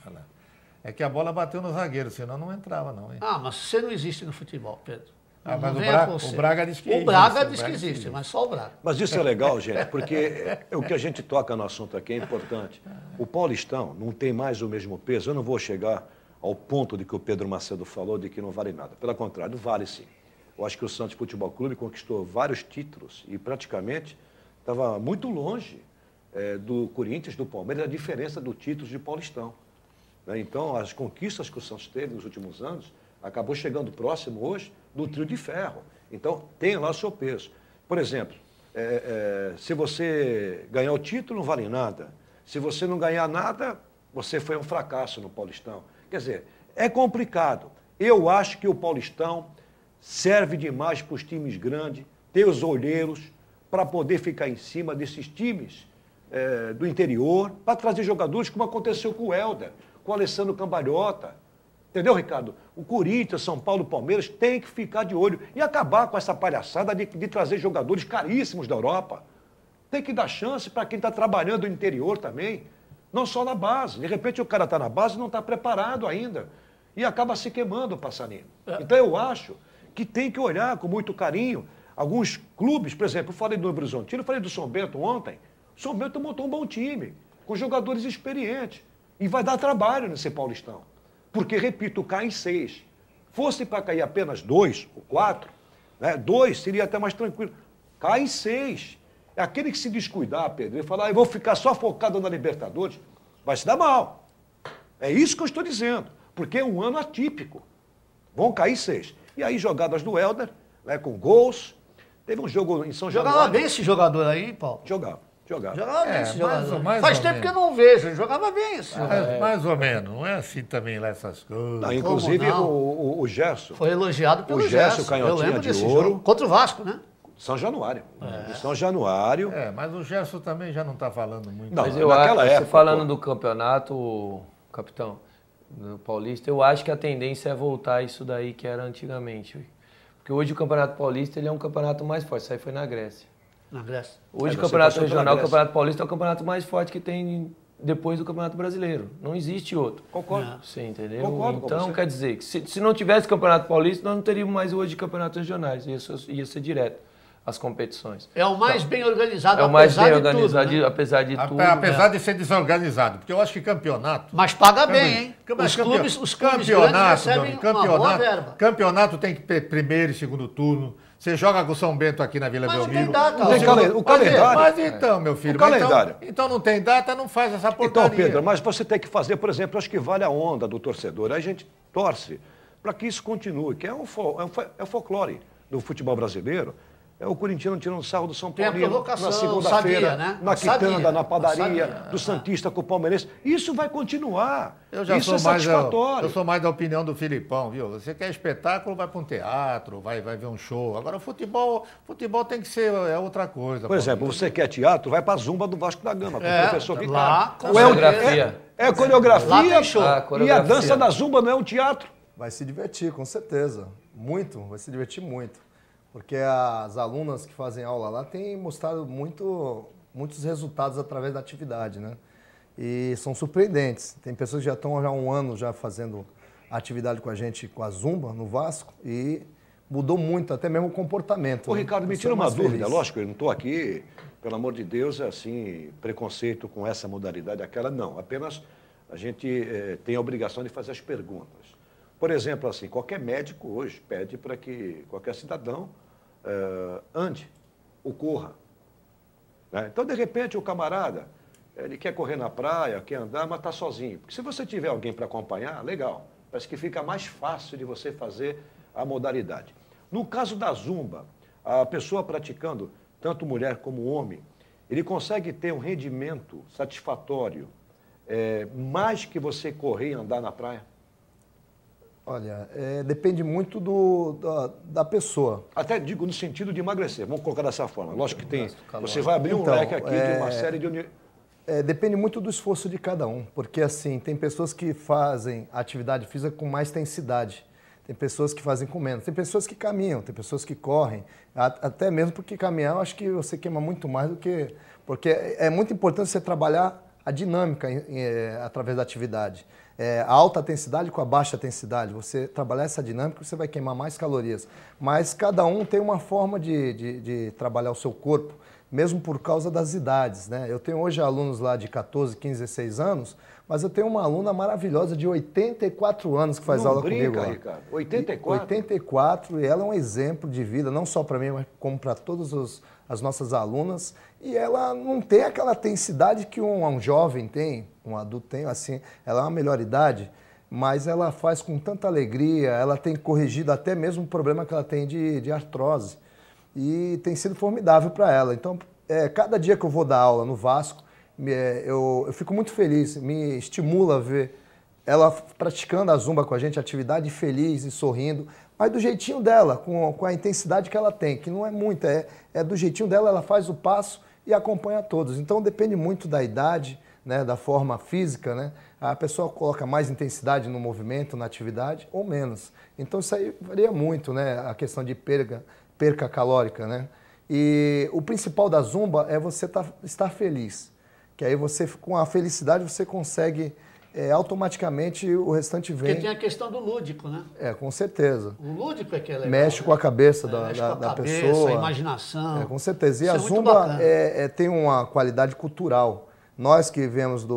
Olha lá. É que a bola bateu no zagueiro, senão não entrava, não. Hein? Ah, mas você não existe no futebol, Pedro. Ah, Não mas venha com você. o Braga diz que O existe, Braga o diz Braga que diz existe, que mas só o Braga. Mas isso é legal, gente, porque o que a gente toca no assunto aqui é importante. O Paulistão não tem mais o mesmo peso. Eu não vou chegar ao ponto de que o Pedro Macedo falou de que não vale nada. Pelo contrário, vale sim. Eu acho que o Santos Futebol Clube conquistou vários títulos e praticamente estava muito longe do Corinthians, do Palmeiras, a diferença do título de Paulistão. Né? Então, as conquistas que o Santos teve nos últimos anos acabou chegando próximo hoje do trio de ferro. Então, tem lá o seu peso. Por exemplo, se você ganhar o título, não vale nada. Se você não ganhar nada, você foi um fracasso no Paulistão. Quer dizer, é complicado. Eu acho que o Paulistão serve demais para os times grandes, ter os olheiros, para poder ficar em cima desses times do interior, para trazer jogadores, como aconteceu com o Helder, com o Alessandro Cambalhota. Entendeu, Ricardo? O Corinthians, São Paulo, Palmeiras tem que ficar de olho e acabar com essa palhaçada de trazer jogadores caríssimos da Europa. Tem que dar chance para quem está trabalhando no interior também, não só na base. De repente o cara está na base e não está preparado ainda e acaba se queimando o passarinho. Então eu acho que tem que olhar com muito carinho alguns clubes, por exemplo, eu falei do Novo Horizontino, eu falei do São Bento ontem. O São Bento montou um bom time, com jogadores experientes e vai dar trabalho nesse Paulistão. Porque, repito, cai em 6. Fosse para cair apenas 2 ou 4, né, 2 seria até mais tranquilo. Cai em 6. É aquele que se descuidar, Pedro, e falar, eu vou ficar só focado na Libertadores, vai se dar mal. É isso que eu estou dizendo, porque é um ano atípico. Vão cair 6. E aí, jogadas do Helder, né, com gols. Teve um jogo em São Januário. Jogava bem esse jogador aí, Paulo. Jogava. Jogava bem esse mais jogador. ou- mais Faz ou tempo que eu menos. não vejo. Ele jogava bem esse jogador. Mais ou menos, não é assim também lá essas coisas. Não, inclusive, não? o Gerson, Foi elogiado pelo O Gerson, Gerson. canhotinha Eu lembro de desse ouro. jogo. Contra o Vasco, né? São Januário. De São Januário. Mas o Gerson também já não está falando muito. Não, Mas eu naquela acho, época, você falando pô. do campeonato, capitão, do Paulista, eu acho que a tendência é voltar isso daí que era antigamente. Porque hoje o Campeonato Paulista ele é um campeonato mais forte, isso aí foi na Grécia. Na Grécia. Hoje Aí o você Campeonato passou pela Regional, o Grécia. Campeonato Paulista é o campeonato mais forte que tem depois do Campeonato Brasileiro. Não existe outro. Concordo. Você entendeu? Concordo com Então, você. quer dizer, que se não tivesse Campeonato Paulista, nós não teríamos mais hoje campeonatos regionais. Ia ser direto as competições. É o mais bem organizado, É o mais apesar bem de organizado, tudo, né? apesar de tudo. Apesar de ser desorganizado, porque eu acho que campeonato. Mas paga bem, hein? Mas Os clubes grandes recebem uma boa verba. Campeonato tem que ter primeiro e segundo turno. Você joga com o São Bento aqui na Vila Mas não Belmiro. tem data. Não tem o calendário. Mas então, meu filho. O mas calendário. Então não tem data, não faz essa porcaria. Então, Pedro, mas você tem que fazer, por exemplo, acho que vale a onda do torcedor. Aí a gente torce para que isso continue, que é um folclore do futebol brasileiro. É o corintiano tirando sarro do São Tem a Paulo provocação, na segunda-feira, sabia, né? na quitanda, Sabia, na padaria, sabia. do Santista com o Palmeirense. Isso vai continuar. Eu já Isso sou é mais satisfatório. eu sou mais da opinião do Filipão, viu? Você quer espetáculo, vai para um teatro, vai ver um show. Agora, futebol tem que ser outra coisa. Por exemplo, você quer teatro, vai para a Zumba do Vasco da Gama, com o professor lá, Ricardo. com coreografia. É coreografia. Lá tem show. Ah, E a coreografia. dança da Zumba não é um teatro. Vai se divertir, com certeza. Muito, vai se divertir muito. Porque as alunas que fazem aula lá têm mostrado muitos resultados através da atividade, né? E são surpreendentes. Tem pessoas que já estão há um ano já fazendo a atividade com a gente, com a Zumba, no Vasco, e mudou muito, até mesmo o comportamento. Ô, né? Ricardo, me Você tira é uma mais dúvida, feliz. lógico, eu não estou aqui, pelo amor de Deus, assim, preconceito com essa modalidade, aquela não. Apenas a gente tem a obrigação de fazer as perguntas. Por exemplo, assim, qualquer médico hoje pede para que qualquer cidadão ande ou corra. Né? Então, de repente, o camarada, ele quer correr na praia, quer andar, mas está sozinho. Porque se você tiver alguém para acompanhar, legal. Parece que fica mais fácil de você fazer a modalidade. No caso da Zumba, a pessoa praticando, tanto mulher como homem, ele consegue ter um rendimento satisfatório mais que você correr e andar na praia? Olha, depende muito da pessoa. Até digo no sentido de emagrecer, vamos colocar dessa forma. Lógico que tem. Você vai abrir um Então, leque aqui de uma série de. Depende muito do esforço de cada um, porque assim, tem pessoas que fazem atividade física com mais intensidade, tem pessoas que fazem com menos, tem pessoas que caminham, tem pessoas que correm, até mesmo porque caminhar eu acho que você queima muito mais do que... Porque é muito importante você trabalhar a dinâmica através da atividade. A alta intensidade com a baixa intensidade, você trabalhar essa dinâmica, você vai queimar mais calorias. Mas cada um tem uma forma de trabalhar o seu corpo, mesmo por causa das idades, né? Eu tenho hoje alunos lá de 14, 15, 16 anos, mas eu tenho uma aluna maravilhosa de 84 anos que faz Não aula brinca, comigo lá. Ricardo. 84? 84, e ela é um exemplo de vida, não só para mim, mas como para todas as nossas alunas. E ela não tem aquela intensidade que um jovem tem, um adulto tem, assim, ela é uma melhor idade, mas ela faz com tanta alegria, ela tem corrigido até mesmo o problema que ela tem de artrose. E tem sido formidável para ela. Então, cada dia que eu vou dar aula no Vasco, eu fico muito feliz, me estimula ver ela praticando a Zumba com a gente, atividade feliz e sorrindo, mas do jeitinho dela, com a intensidade que ela tem, que não é muita, é do jeitinho dela, ela faz o passo e acompanha todos. Então, depende muito da idade, né, da forma física, né? A pessoa coloca mais intensidade no movimento, na atividade, ou menos. Então, isso aí varia muito, né? A questão de perca calórica, né? E o principal da Zumba é você estar feliz, que aí você, com a felicidade, você consegue automaticamente o restante vem. Porque tem a questão do lúdico, né? Com certeza. O lúdico é que é legal. Mexe com a cabeça Mexe com a da cabeça, pessoa. a imaginação. Com certeza. E Isso a é muito Zumba bacana. tem uma qualidade cultural. Nós que viemos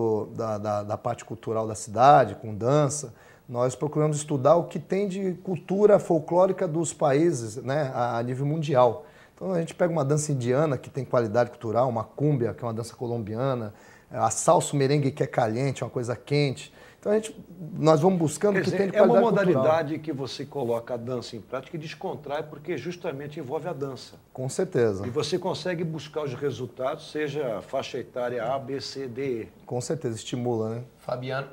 da parte cultural da cidade, com dança, nós procuramos estudar o que tem de cultura folclórica dos países, né, a nível mundial. Então a gente pega uma dança indiana que tem qualidade cultural, uma cúmbia, que é uma dança colombiana, a salsa merengue que é caliente, uma coisa quente. Então nós vamos buscando o que tem de qualidade é uma modalidade cultural. que você coloca a dança em prática e descontrai, porque justamente envolve a dança. Com certeza. E você consegue buscar os resultados, seja faixa etária A, B, C, D, E. Com certeza, estimula, né?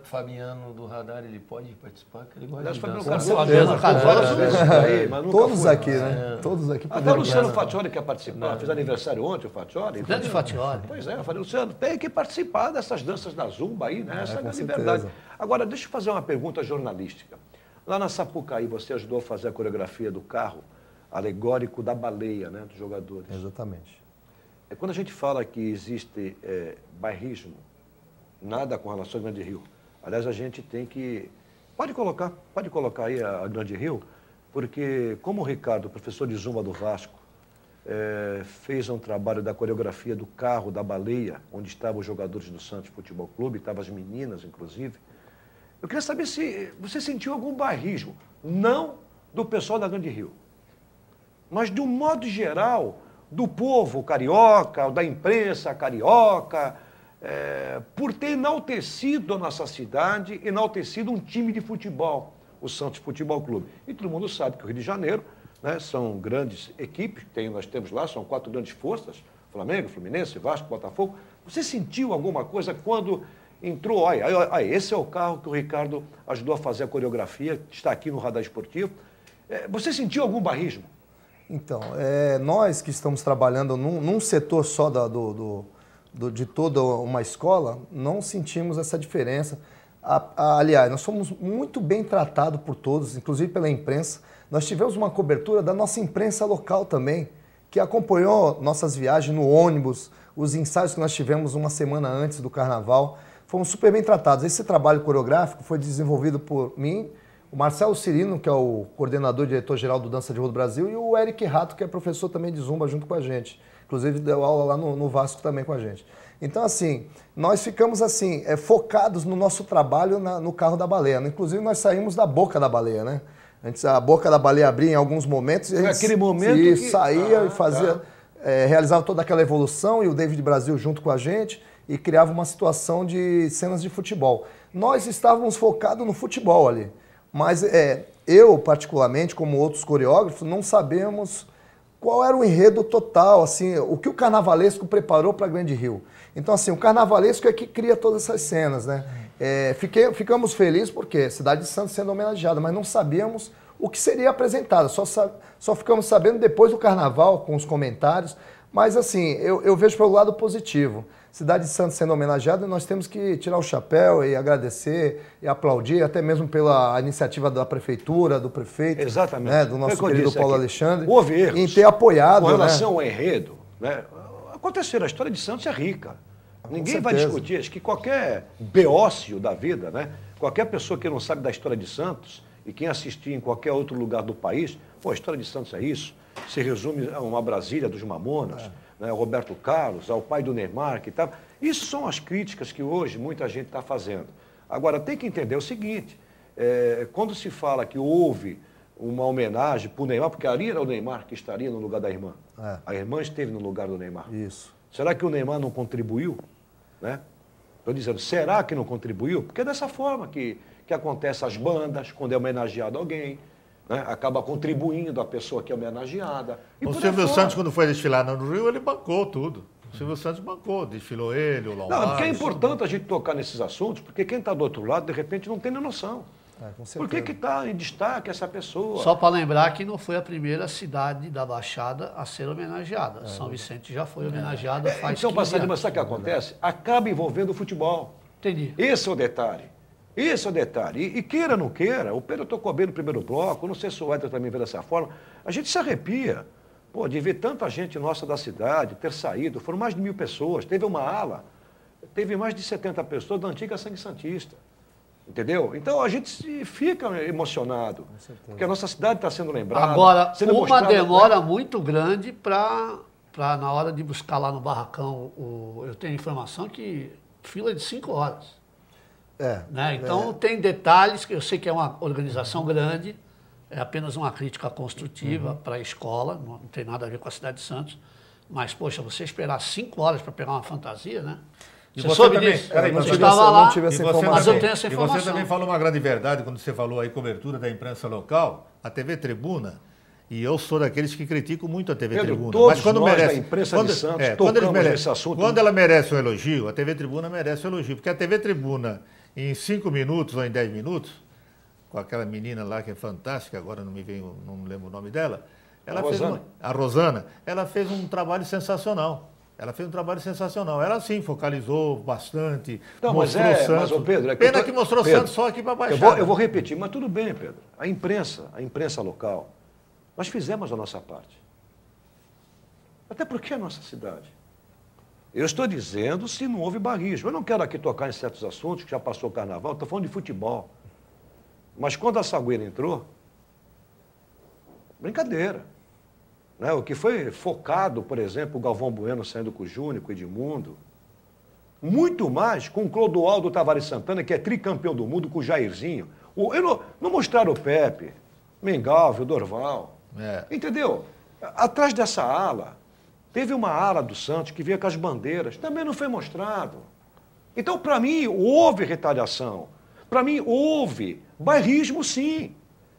Fabiano do Radar, ele pode participar? Que ele gosta Aliás, de Fabiano dança. Cardoso Fabiano várias vezes aí, mas nunca Todos fui. aqui, né? Todos aqui. Até o podemos- Luciano Fatioli quer participar, fez aniversário ontem, o Fatioli. Grande Fatioli. Pois é, eu falei, Luciano, tem que participar dessas danças da Zumba aí, né? Essa é a com grande certeza. verdade. Agora, deixa eu fazer uma pergunta jornalística. Lá na Sapucaí, você ajudou a fazer a coreografia do carro alegórico da baleia, né, dos jogadores. Exatamente. Quando a gente fala que existe bairrismo, nada com relação ao Grande Rio. Aliás, a gente tem que... Pode colocar aí a Grande Rio, porque como o Ricardo, professor de Zumba do Vasco, fez um trabalho da coreografia do carro da baleia, onde estavam os jogadores do Santos Futebol Clube, estavam as meninas, inclusive. Eu queria saber se você sentiu algum bairrismo, não do pessoal da Grande Rio, mas de um modo geral, do povo carioca, da imprensa carioca, por ter enaltecido a nossa cidade, enaltecido um time de futebol, o Santos Futebol Clube. E todo mundo sabe que o Rio de Janeiro, né, são grandes equipes, nós temos lá, são 4 grandes forças, Flamengo, Fluminense, Vasco, Botafogo. Você sentiu alguma coisa quando entrou, olha, esse é o carro que o Ricardo ajudou a fazer a coreografia, está aqui no Radar Esportivo. Você sentiu algum bairrismo? Então, nós que estamos trabalhando num setor só de toda uma escola, não sentimos essa diferença. Aliás, nós fomos muito bem tratados por todos, inclusive pela imprensa. Nós tivemos uma cobertura da nossa imprensa local também, que acompanhou nossas viagens no ônibus, os ensaios que nós tivemos uma semana antes do Carnaval. Fomos super bem tratados. Esse trabalho coreográfico foi desenvolvido por mim, o Marcelo Cirino, que é o coordenador e diretor-geral do Dança de Rua do Brasil, e o Eric Rato, que é professor também de Zumba junto com a gente. Inclusive deu aula lá no Vasco também com a gente. Então, assim, nós ficamos assim, focados no nosso trabalho no carro da baleia. Inclusive, nós saímos da boca da baleia, né? Antes a boca da baleia abria em alguns momentos e a gente aquele momento que saía e fazia, realizava toda aquela evolução, e o David Brasil junto com a gente, e criava uma situação de cenas de futebol. Nós estávamos focados no futebol ali, mas eu, particularmente, como outros coreógrafos, não sabemos qual era o enredo total, assim, o que o carnavalesco preparou para Grande Rio. Então, assim, o carnavalesco é que cria todas essas cenas, né? Ficamos felizes porque Cidade de Santos sendo homenageada, mas não sabíamos o que seria apresentado. Só ficamos sabendo depois do carnaval, com os comentários. Mas, assim, eu vejo pelo lado positivo. Cidade de Santos sendo homenageada, nós temos que tirar o chapéu e agradecer e aplaudir, até mesmo pela iniciativa da prefeitura, do prefeito, exatamente, né, do nosso querido Paulo Alexandre, houve erros em ter apoiado. Com relação né? ao enredo, né? Aconteceram, a história de Santos é rica. Ninguém vai certeza. discutir, acho que qualquer beócio da vida, né? Qualquer pessoa que não sabe da história de Santos e quem assistir em qualquer outro lugar do país, pô, a história de Santos é isso, se resume a uma Brasília dos Mamonas, né? O Roberto Carlos, ao pai do Neymar, que estava... Isso são as críticas que hoje muita gente está fazendo. Agora, tem que entender o seguinte, quando se fala que houve uma homenagem para o Neymar, porque ali era o Neymar que estaria no lugar da irmã. A irmã esteve no lugar do Neymar. Isso. Será que o Neymar não contribuiu? Né? Estou dizendo, será que não contribuiu? Porque é dessa forma que acontece as bandas, quando é homenageado alguém, né? Acaba contribuindo a pessoa que é homenageada. E o Silvio Santos, quando foi desfilar no Rio, ele bancou tudo. O Silvio Santos bancou, desfilou ele, o Lombardi. Não, porque é importante a gente tocar nesses assuntos, porque quem está do outro lado, de repente, não tem nem noção. Com certeza. Por que está em destaque essa pessoa? Só para lembrar que não foi a primeira cidade da Baixada a ser homenageada. São Vicente já foi homenageado faz Então, 15 Passarinho, mas anos. sabe o que acontece? Acaba envolvendo o futebol. Entendi. Esse é o detalhe. Esse é o detalhe. E queira ou não queira, o Pedro tocou bem no primeiro bloco, não sei se o Edson também vê dessa forma, a gente se arrepia, pô, de ver tanta gente nossa da cidade ter saído, foram mais de 1000 pessoas, teve uma ala, teve mais de 70 pessoas da antiga Sangue Santista, entendeu? Então a gente fica emocionado, porque a nossa cidade está sendo lembrada. Agora, sendo uma mostrada, demora né? muito grande para na hora de buscar lá no barracão, eu tenho informação que fila de 5 horas. Né? Então, tem detalhes que eu sei que é uma organização grande, é apenas uma crítica construtiva para a escola, não tem nada a ver com a cidade de Santos, mas, poxa, você esperar 5 horas para pegar uma fantasia, né? E Você você soube também- disso? peraí, Você mas estava eu lá, não tive essa informação. mas eu tenho essa E você informação. também falou uma grande verdade quando você falou aí cobertura da imprensa local, a TV Tribuna, e eu sou daqueles que criticam muito a TV Pedro, Tribuna. todos Mas quando nós merece, da imprensa quando, de Santos quando eles tocamos merecem, nesse assunto. quando ela merece um elogio, a TV Tribuna merece um elogio, porque a TV Tribuna, em 5 minutos ou em 10 minutos, com aquela menina lá que é fantástica, agora não me lembro o nome dela, a Rosana, ela fez um trabalho sensacional. Ela sim focalizou bastante, Não, mostrou mas Santos. ô, Pedro, Pena que mostrou Pedro, Santos só aqui para baixar. Eu vou repetir, mas tudo bem, Pedro. A imprensa local, nós fizemos a nossa parte. Até porque é a nossa cidade. Eu estou dizendo se não houve barrismo. Eu não quero aqui tocar em certos assuntos, que já passou o carnaval, estou falando de futebol. Mas quando a Sagüeira entrou, brincadeira. Né? O que foi focado, por exemplo, o Galvão Bueno saindo com o Júnior, com o Edmundo, muito mais com o Clodoaldo Tavares Santana, que é tricampeão do mundo, com o Jairzinho. Não mostraram o Pepe, Mengalvio, Dorval. Entendeu? Atrás dessa ala, teve uma ala do Santos que veio com as bandeiras, também não foi mostrado. Então, para mim, houve retaliação. Para mim, houve bairrismo, sim.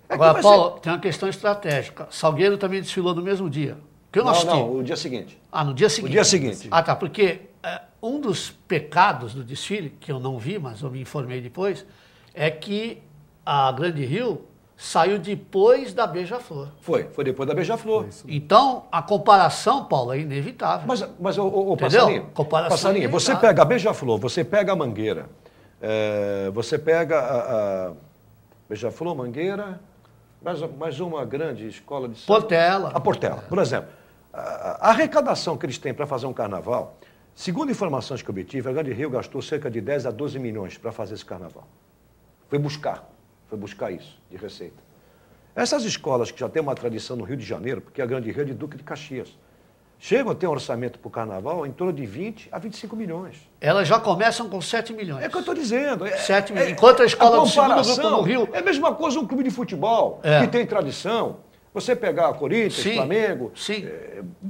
Agora, Paulo, tem uma questão estratégica. Salgueiro também desfilou no mesmo dia. Que eu não assisti. Não, o dia seguinte. No dia seguinte. O dia seguinte. Ah, tá, porque um dos pecados do desfile, que eu não vi, mas eu me informei depois, é que a Grande Rio saiu depois da Beija-Flor. Foi depois da Beija-Flor. Então, a comparação, Paulo, é inevitável. Mas o Entendeu? Passarinho, você pega a Beija-Flor, você pega a Mangueira, você pega a Beija-Flor, Mangueira, mais uma grande escola de samba. Portela. A Portela, por exemplo. A arrecadação que eles têm para fazer um carnaval, segundo informações que eu obtive, a Grande Rio gastou cerca de 10 a 12 milhões para fazer esse carnaval. Foi buscar foi buscar isso de receita. Essas escolas que já têm uma tradição no Rio de Janeiro, porque a grande rede é Duque de Caxias, chegam a ter um orçamento para o carnaval em torno de 20 a 25 milhões. Elas já começam com 7 milhões. É o que eu estou dizendo. 7 milhões. Enquanto a escola do segundo grupo no Rio... É a mesma coisa um clube de futebol, que tem tradição. Você pegar Corinthians, Flamengo,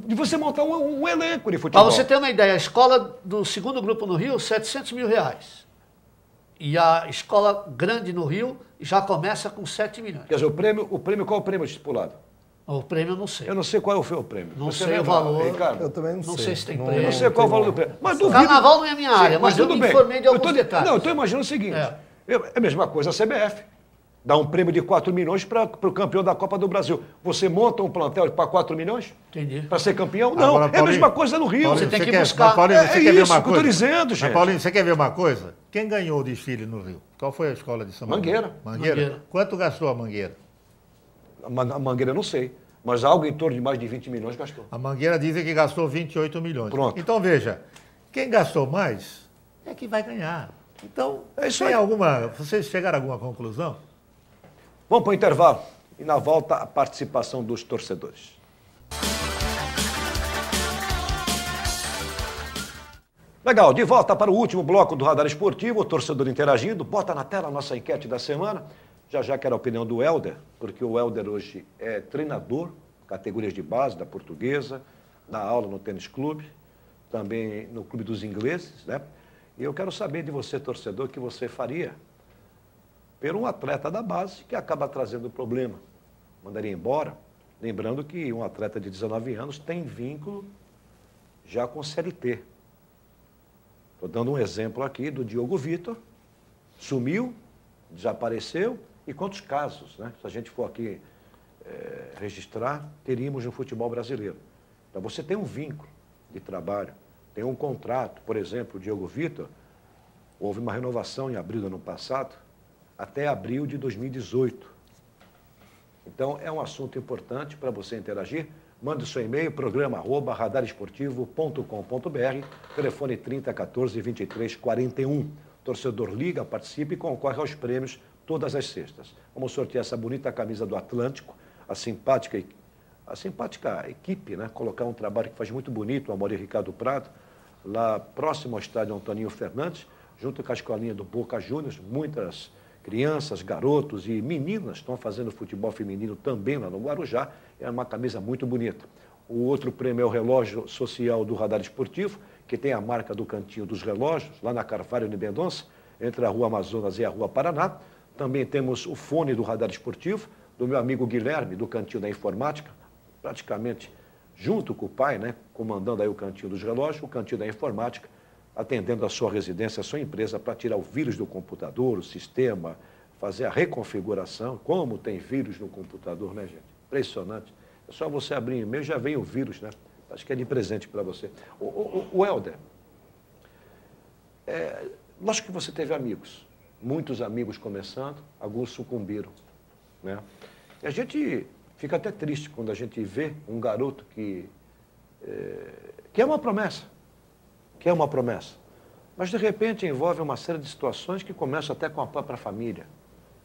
e você montar um elenco de futebol. Para você ter uma ideia, a escola do segundo grupo no Rio, 700 mil reais. E a escola grande no Rio já começa com 7 milhões. Quer dizer, qual é o prêmio estipulado? O prêmio eu não sei. Eu não sei qual foi o prêmio. Não Você sei o lembra, valor. Ricardo? Eu também não sei. Não sei se tem Eu prêmio. não sei qual é o valor do prêmio. Mas duvido... Carnaval não é a minha área, mas eu tudo me bem. informei de alguns detalhes. Não, eu estou imaginando o seguinte. É a mesma coisa a CBF. Dá um prêmio de 4 milhões para o campeão da Copa do Brasil. Você monta um plantel para 4 milhões? Entendi. Para ser campeão? Não, Agora, é a mesma coisa no Rio. Você tem que buscar... Paulinho, você quer ver isso uma que eu estou coisa? dizendo, gente. Mas, Paulinho, você quer ver uma coisa? Quem ganhou o desfile no Rio? Qual foi a escola de São Paulo? Mangueira. Mangueira. Quanto gastou a Mangueira? A Mangueira eu não sei, mas algo em torno de mais de 20 milhões gastou. A Mangueira dizem que gastou 28 milhões. Pronto. Então, veja, quem gastou mais é que vai ganhar. Então, É isso tem aí. vocês chegaram a alguma conclusão? Vamos para o intervalo e na volta a participação dos torcedores. Legal, de volta para o último bloco do Radar Esportivo, o torcedor interagindo. Bota na tela a nossa enquete da semana. Já quero a opinião do Helder, porque o Helder hoje é treinador, categorias de base da Portuguesa, dá aula no tênis clube, também no clube dos ingleses, né? E eu quero saber de você, torcedor, o que você faria por um atleta da base que acaba trazendo problema. Mandaria embora, lembrando que um atleta de 19 anos tem vínculo já com CLT. Estou dando um exemplo aqui do Diogo Vitor, sumiu, desapareceu, e quantos casos, né? Se a gente for aqui registrar, teríamos no futebol brasileiro. Então você tem um vínculo de trabalho, tem um contrato, por exemplo, o Diogo Vitor, houve uma renovação em abril do ano passado, até abril de 2018. Então, é um assunto importante para você interagir. Mande o seu e-mail, programa@radaresportivo.com.br, telefone 3014-2341. Torcedor liga, participe e concorre aos prêmios todas as sextas. Vamos sortear essa bonita camisa do Atlântico, a simpática equipe, né? Colocar um trabalho que faz muito bonito, o Amaury Ricardo Prado, lá próximo ao estádio Antoninho Fernandes, junto com a escolinha do Boca Juniors, muitas crianças, garotos e meninas estão fazendo futebol feminino também lá no Guarujá. É uma camisa muito bonita. O outro prêmio é o relógio social do Radar Esportivo, que tem a marca do Cantinho dos Relógios, lá na Carvalho de Mendonça, entre a Rua Amazonas e a Rua Paraná. Também temos o fone do Radar Esportivo, do meu amigo Guilherme, do Cantinho da Informática, praticamente junto com o pai, né, comandando aí o Cantinho dos Relógios, o Cantinho da Informática, atendendo a sua residência, a sua empresa, para tirar o vírus do computador, o sistema, fazer a reconfiguração. Como tem vírus no computador, né, gente? Impressionante. É só você abrir e-mail e já vem o vírus, né? Acho que é de presente para você. O Helder, lógico que você teve amigos, muitos amigos começando, alguns sucumbiram, né? E a gente fica até triste quando a gente vê um garoto que é uma promessa, mas de repente envolve uma série de situações que começam até com a própria família,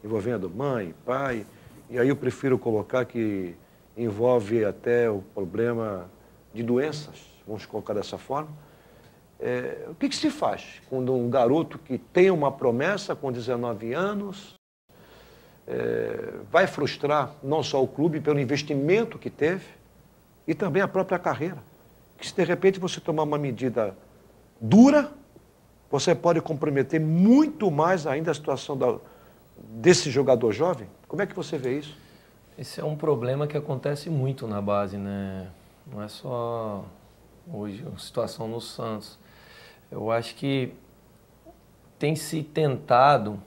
envolvendo mãe, pai, e aí eu prefiro colocar que envolve até o problema de doenças, vamos colocar dessa forma. O que se faz quando um garoto que tem uma promessa com 19 anos vai frustrar não só o clube pelo investimento que teve e também a própria carreira? Que se de repente você tomar uma medida dura, você pode comprometer muito mais ainda a situação desse jogador jovem? Como é que você vê isso? Esse é um problema que acontece muito na base, né? Não é só hoje a situação no Santos. Eu acho que tem se tentado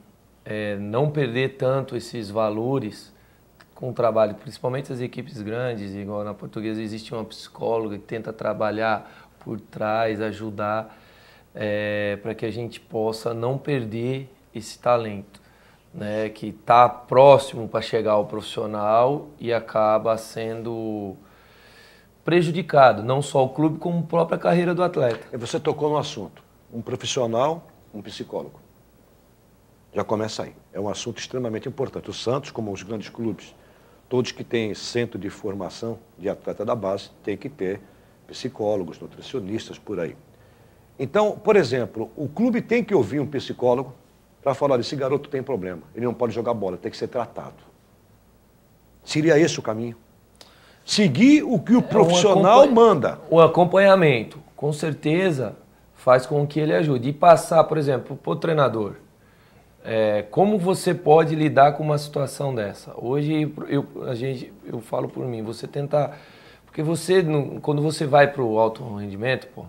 não perder tanto esses valores com o trabalho, principalmente as equipes grandes, igual na Portuguesa existe uma psicóloga que tenta trabalhar por trás, ajudar para que a gente possa não perder esse talento, né, que está próximo para chegar ao profissional e acaba sendo prejudicado, não só o clube, como a própria carreira do atleta. E você tocou no assunto, um profissional, um psicólogo. Já começa aí. É um assunto extremamente importante. O Santos, como os grandes clubes, todos que têm centro de formação de atleta da base, tem que ter psicólogos, nutricionistas, por aí. Então, por exemplo, o clube tem que ouvir um psicólogo para falar, esse garoto tem problema, ele não pode jogar bola, tem que ser tratado. Seria esse o caminho? Seguir o que o profissional manda. O acompanhamento, com certeza, faz com que ele ajude. E passar, por exemplo, para o treinador, como você pode lidar com uma situação dessa? Hoje, eu falo por mim, você tentar... Porque você, quando você vai para o alto rendimento, pô,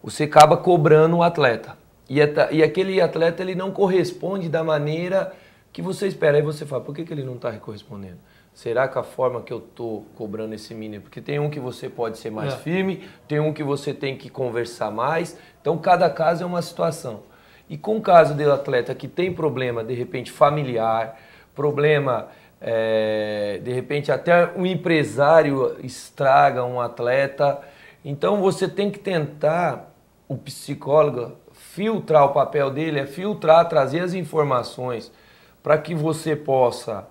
você acaba cobrando o atleta. E aquele atleta, ele não corresponde da maneira que você espera. Aí você fala, por que ele não está correspondendo? Será que a forma que eu estou cobrando esse mínimo? Porque tem um que você pode ser mais firme, tem um que você tem que conversar mais. Então, cada caso é uma situação. E com o caso do atleta que tem problema, de repente, familiar, problema, de repente, até um empresário estraga um atleta. Então, você tem que tentar, o psicólogo, filtrar o papel dele, é filtrar, trazer as informações para que você possa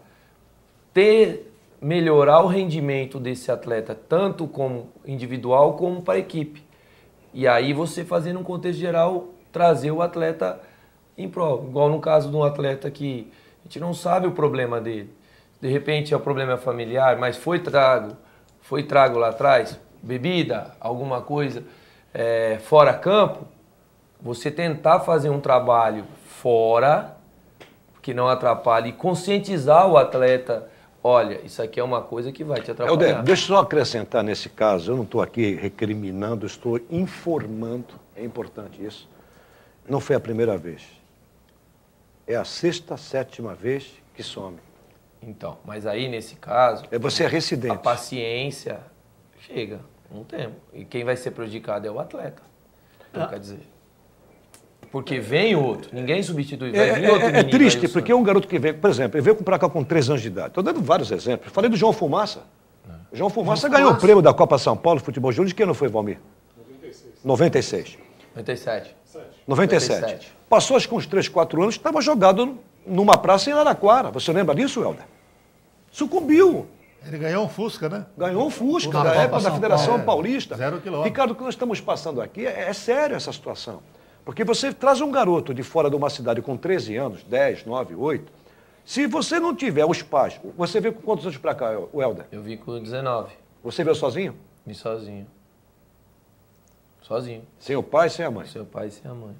melhorar o rendimento desse atleta, tanto como individual como para a equipe. E aí você fazendo um contexto geral, trazer o atleta em prol. Igual no caso de um atleta que a gente não sabe o problema dele. De repente o problema é familiar, mas foi trago lá atrás, bebida, alguma coisa fora campo, você tentar fazer um trabalho fora, que não atrapalhe, e conscientizar o atleta. Olha, isso aqui é uma coisa que vai te atrapalhar. Helder, deixa eu só acrescentar nesse caso, eu não estou aqui recriminando, estou informando, é importante isso. Não foi a primeira vez. É a 6ª, 7ª vez que some. Então, mas aí nesse caso... Você é residente. A paciência chega, um tempo. E quem vai ser prejudicado é o atleta. Não quer dizer... Porque vem outro, ninguém substitui. É triste, porque um garoto que veio, por exemplo, ele veio para cá com 3 anos de idade. Estou dando vários exemplos. Falei do João Fumaça. O João Fumaça ganhou o prêmio da Copa São Paulo de Futebol Júnior. De que ano foi, Valmir? 96. 97. 97. Passou acho que uns 3, 4 anos, estava jogado numa praça em Araraquara. Você lembra disso, Helder? Sucumbiu. Ele ganhou um Fusca, né? Ganhou um Fusca da época da Federação Paulista. 0 km. Ricardo, o que nós estamos passando aqui é sério essa situação. Porque você traz um garoto de fora de uma cidade com 13 anos, 10, 9, 8. Se você não tiver os pais... Você veio com quantos anos para cá, o Helder? Eu vim com 19. Você veio sozinho? Vim sozinho. Sozinho. Sem o pai, sem a mãe? Sem o pai e sem a mãe.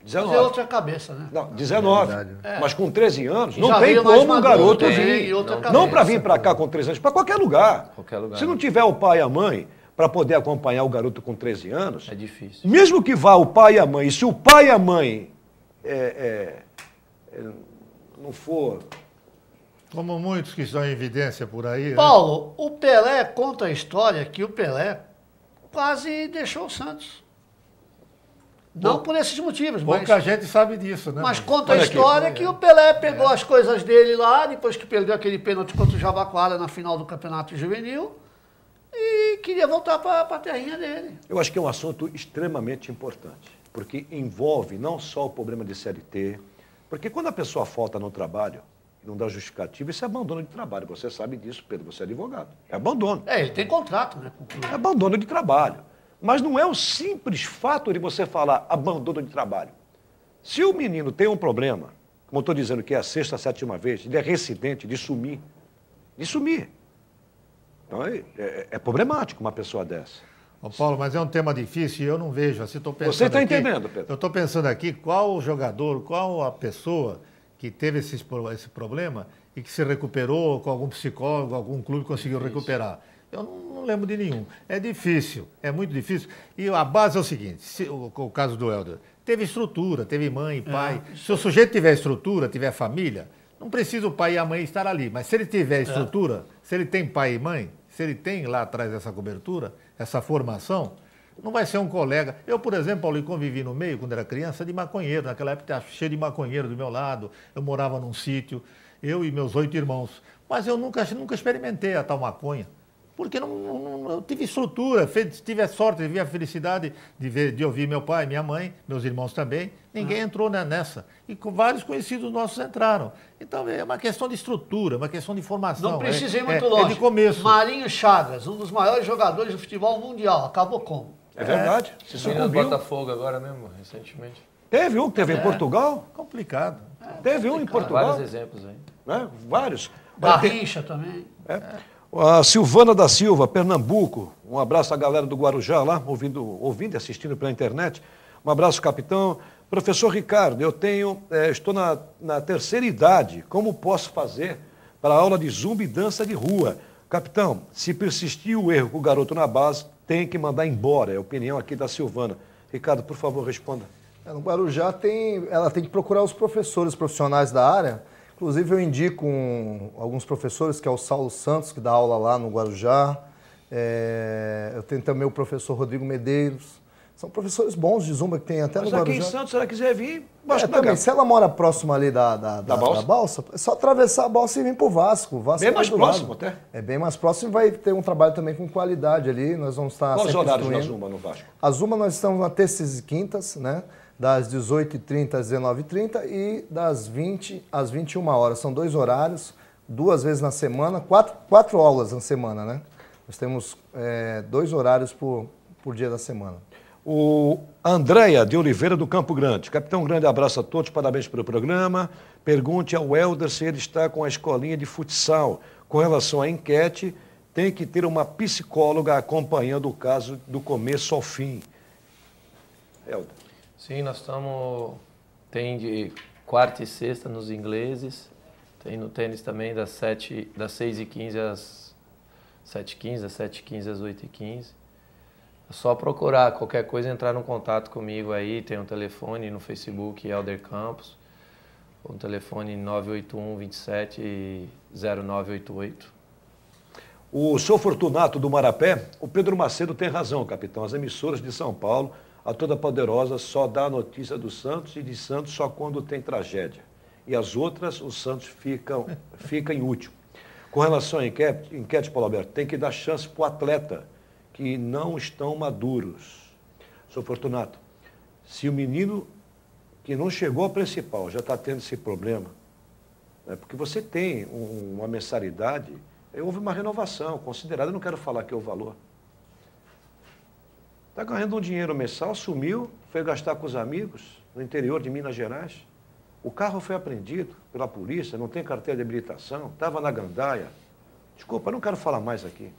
19. Mas é outra cabeça, né? Não, 19. Mas com 13 anos, E não já tem veio mais como um maduro, garoto tem vir. outra Não cabeça. para vir para cá com 13 anos, para qualquer lugar. Qualquer lugar. Se não tiver o pai e a mãe para poder acompanhar o garoto com 13 anos... É difícil. Mesmo que vá o pai e a mãe, e se o pai e a mãe não for... Como muitos que estão em evidência por aí. Né? Paulo, o Pelé conta a história que o Pelé quase deixou o Santos. Não por esses motivos, Pouca gente sabe disso, né? mas conta a Olha aqui. história que o Pelé pegou as coisas dele lá, depois que perdeu aquele pênalti contra o Jabaquara na final do Campeonato Juvenil, e queria voltar para a terrinha dele. Eu acho que é um assunto extremamente importante, porque envolve não só o problema de CLT, porque quando a pessoa falta no trabalho, não dá justificativa, isso é abandono de trabalho. Você sabe disso, Pedro, você é advogado. É abandono. Ele tem contrato, né? Com o clube. É abandono de trabalho. Mas não é o simples fato de você falar abandono de trabalho. Se o menino tem um problema, como eu estou dizendo que é a 6ª, 7ª vez, ele é residente de sumir. Então é problemático uma pessoa dessa. Ô Paulo, mas é um tema difícil e eu não vejo. Assim, tô pensando Você está aqui, entendendo, Pedro? Eu estou pensando aqui qual o jogador, qual a pessoa que teve esse problema e que se recuperou com algum psicólogo, algum clube conseguiu recuperar. Eu não lembro de nenhum. É difícil, é muito difícil. E a base é o seguinte, o caso do Helder, teve estrutura, teve mãe, pai. Se o sujeito tiver estrutura, tiver família, não precisa o pai e a mãe estar ali. Mas se ele tiver estrutura, se ele tem pai e mãe, se ele tem lá atrás essa cobertura, essa formação, não vai ser um colega. Eu, por exemplo, Paulo, convivi no meio, quando era criança, de maconheiro. Naquela época estava cheio de maconheiro do meu lado. Eu morava num sítio, eu e meus 8 irmãos. Mas eu nunca experimentei a tal maconha. Porque eu tive estrutura, tive a sorte, tive a felicidade de ouvir meu pai, minha mãe, meus irmãos também. Ninguém entrou nessa. E vários conhecidos nossos entraram. Então é uma questão de estrutura, uma questão de formação. Não precisa ir muito longe. É de começo. Marinho Chagas, um dos maiores jogadores do futebol mundial, acabou como? É verdade. Se Menino do sucumbiu. Botafogo agora mesmo, recentemente. Teve um que teve em Portugal? Complicado. Teve um em Portugal? Vários exemplos aí. Né? Vários. Garrincha também. A Silvana da Silva, Pernambuco. Um abraço à galera do Guarujá lá, ouvindo e assistindo pela internet. Um abraço, capitão. Professor Ricardo, estou na terceira idade. Como posso fazer para a aula de zumba e dança de rua? Capitão, se persistir o erro com o garoto na base, tem que mandar embora. É a opinião aqui da Silvana. Ricardo, por favor, responda. No Guarujá ela tem que procurar os professores profissionais da área. Inclusive eu indico alguns professores, que é o Saulo Santos, que dá aula lá no Guarujá. Eu tenho também o professor Rodrigo Medeiros. São professores bons de zumba que tem até no Guarujá. Mas aqui em Santos, se ela quiser vir, basta também, se ela mora próxima ali da balsa, é só atravessar a balsa e vir pro Vasco. O Vasco bem é mais do próximo lado. até. É bem mais próximo e vai ter um trabalho também com qualidade ali. Nós vamos estar Quais os sempre horários da instruindo. zumba no Vasco? A zumba nós estamos na terças e quintas, né? Das 18h30 às 19h30 e das 20 às 21 horas. São 2 horários, 2 vezes na semana, 4 aulas na semana, né? Nós temos 2 horários por dia da semana. O Andréia de Oliveira do Campo Grande. Capitão, um grande abraço a todos, parabéns pelo programa. Pergunte ao Helder se ele está com a escolinha de futsal. Com relação à enquete, tem que ter uma psicóloga acompanhando o caso do começo ao fim. Helder. Sim, nós estamos... Tem de quarta e sexta nos ingleses. Tem no tênis também das 6h15 às 7h15, das 7h15 às 8h15. É só procurar qualquer coisa, entrar em contato comigo aí. Tem um telefone no Facebook, Helder Campos. Um telefone 981 27 0988. O senhor Fortunato do Marapé, o Pedro Macedo tem razão, capitão. As emissoras de São Paulo, a Toda Poderosa, só dá a notícia do Santos e de Santos só quando tem tragédia. E as outras, o Santos fica inútil. Com relação à enquete, Paulo Alberto, tem que dar chance para o atleta que não estão maduros. Senhor Fortunato, se o menino que não chegou ao principal já está tendo esse problema, né, porque você tem uma mensalidade, houve uma renovação considerada, eu não quero falar que é o valor. Está ganhando um dinheiro mensal, sumiu, foi gastar com os amigos no interior de Minas Gerais. O carro foi apreendido pela polícia, não tem carteira de habilitação, estava na gandaia. Desculpa, eu não quero falar mais aqui.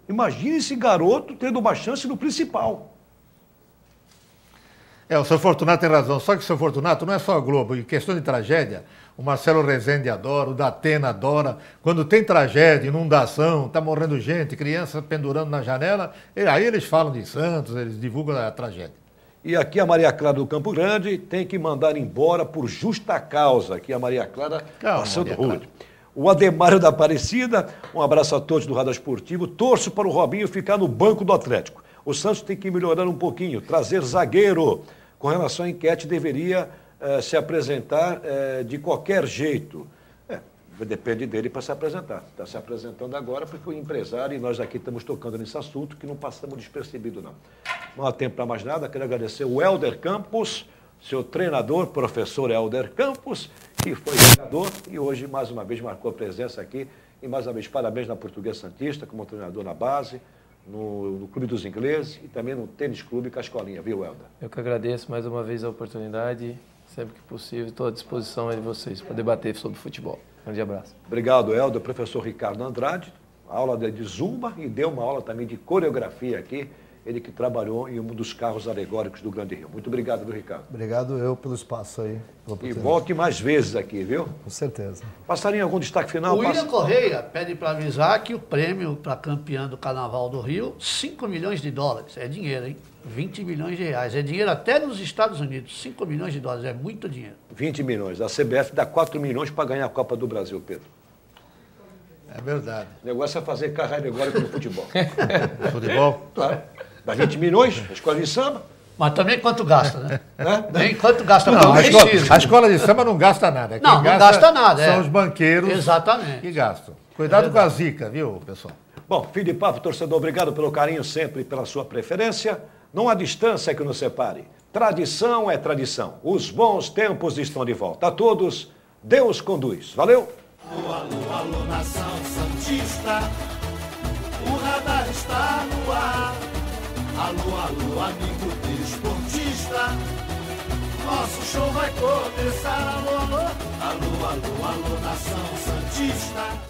Imagine esse garoto tendo uma chance no principal. O seu Fortunato tem razão. Só que o seu Fortunato não é só a Globo. Em questão de tragédia, o Marcelo Rezende adora, o Datena adora. Quando tem tragédia, inundação, está morrendo gente, criança pendurando na janela, aí eles falam de Santos, eles divulgam a tragédia. E aqui a Maria Clara do Campo Grande tem que mandar embora por justa causa. Aqui a Maria Clara passando rude. O Ademário da Aparecida, um abraço a todos do Radar Esportivo. Torço para o Robinho ficar no banco do Atlético. O Santos tem que ir melhorando um pouquinho, trazer zagueiro. Com relação à enquete, deveria se apresentar de qualquer jeito. Depende dele para se apresentar. Está se apresentando agora porque o empresário, e nós aqui estamos tocando nesse assunto, que não passamos despercebido, não. Não há tempo para mais nada. Quero agradecer o Helder Campos, seu treinador, professor Helder Campos, que foi jogador e hoje, mais uma vez, marcou a presença aqui. E, mais uma vez, parabéns na Portuguesa Santista, como treinador na base, no Clube dos Ingleses e também no Tênis Clube Cascolinha, viu, Helder? Eu que agradeço mais uma vez a oportunidade. Sempre que possível, estou à disposição de vocês para debater sobre futebol. Um grande abraço. Obrigado, Helder. Professor Ricardo Andrade, aula de zumba e deu uma aula também de coreografia aqui. Ele que trabalhou em um dos carros alegóricos do Grande Rio. Muito obrigado, viu, Ricardo? Obrigado eu pelo espaço aí. E volte mais vezes aqui, viu? Com certeza. Passarinho, algum destaque final? O William Correia pede para avisar que o prêmio para campeão do Carnaval do Rio, 5 milhões de dólares. É dinheiro, hein? 20 milhões de reais. É dinheiro até nos Estados Unidos. 5 milhões de dólares. É muito dinheiro. 20 milhões. A CBF dá 4 milhões para ganhar a Copa do Brasil, Pedro. É verdade. O negócio é fazer carro alegórico no futebol. Futebol? Claro. Dá 20 milhões, a escola de samba. Mas também quanto gasta, né? Nem quanto Não, gasta para a escola de samba não gasta nada. Não gasta nada. São os banqueiros Exatamente. que gastam. Cuidado com a zica, viu, pessoal? Bom, fim de papo, torcedor, obrigado pelo carinho sempre e pela sua preferência. Não há distância que nos separe. Tradição é tradição. Os bons tempos estão de volta. A todos, Deus conduz. Valeu! Alô, alô, alô, nação santista, o radar está no ar. Alô, alô, amigo desportista, nosso show vai começar. Alô, alô, alô, alô, alô, nação santista.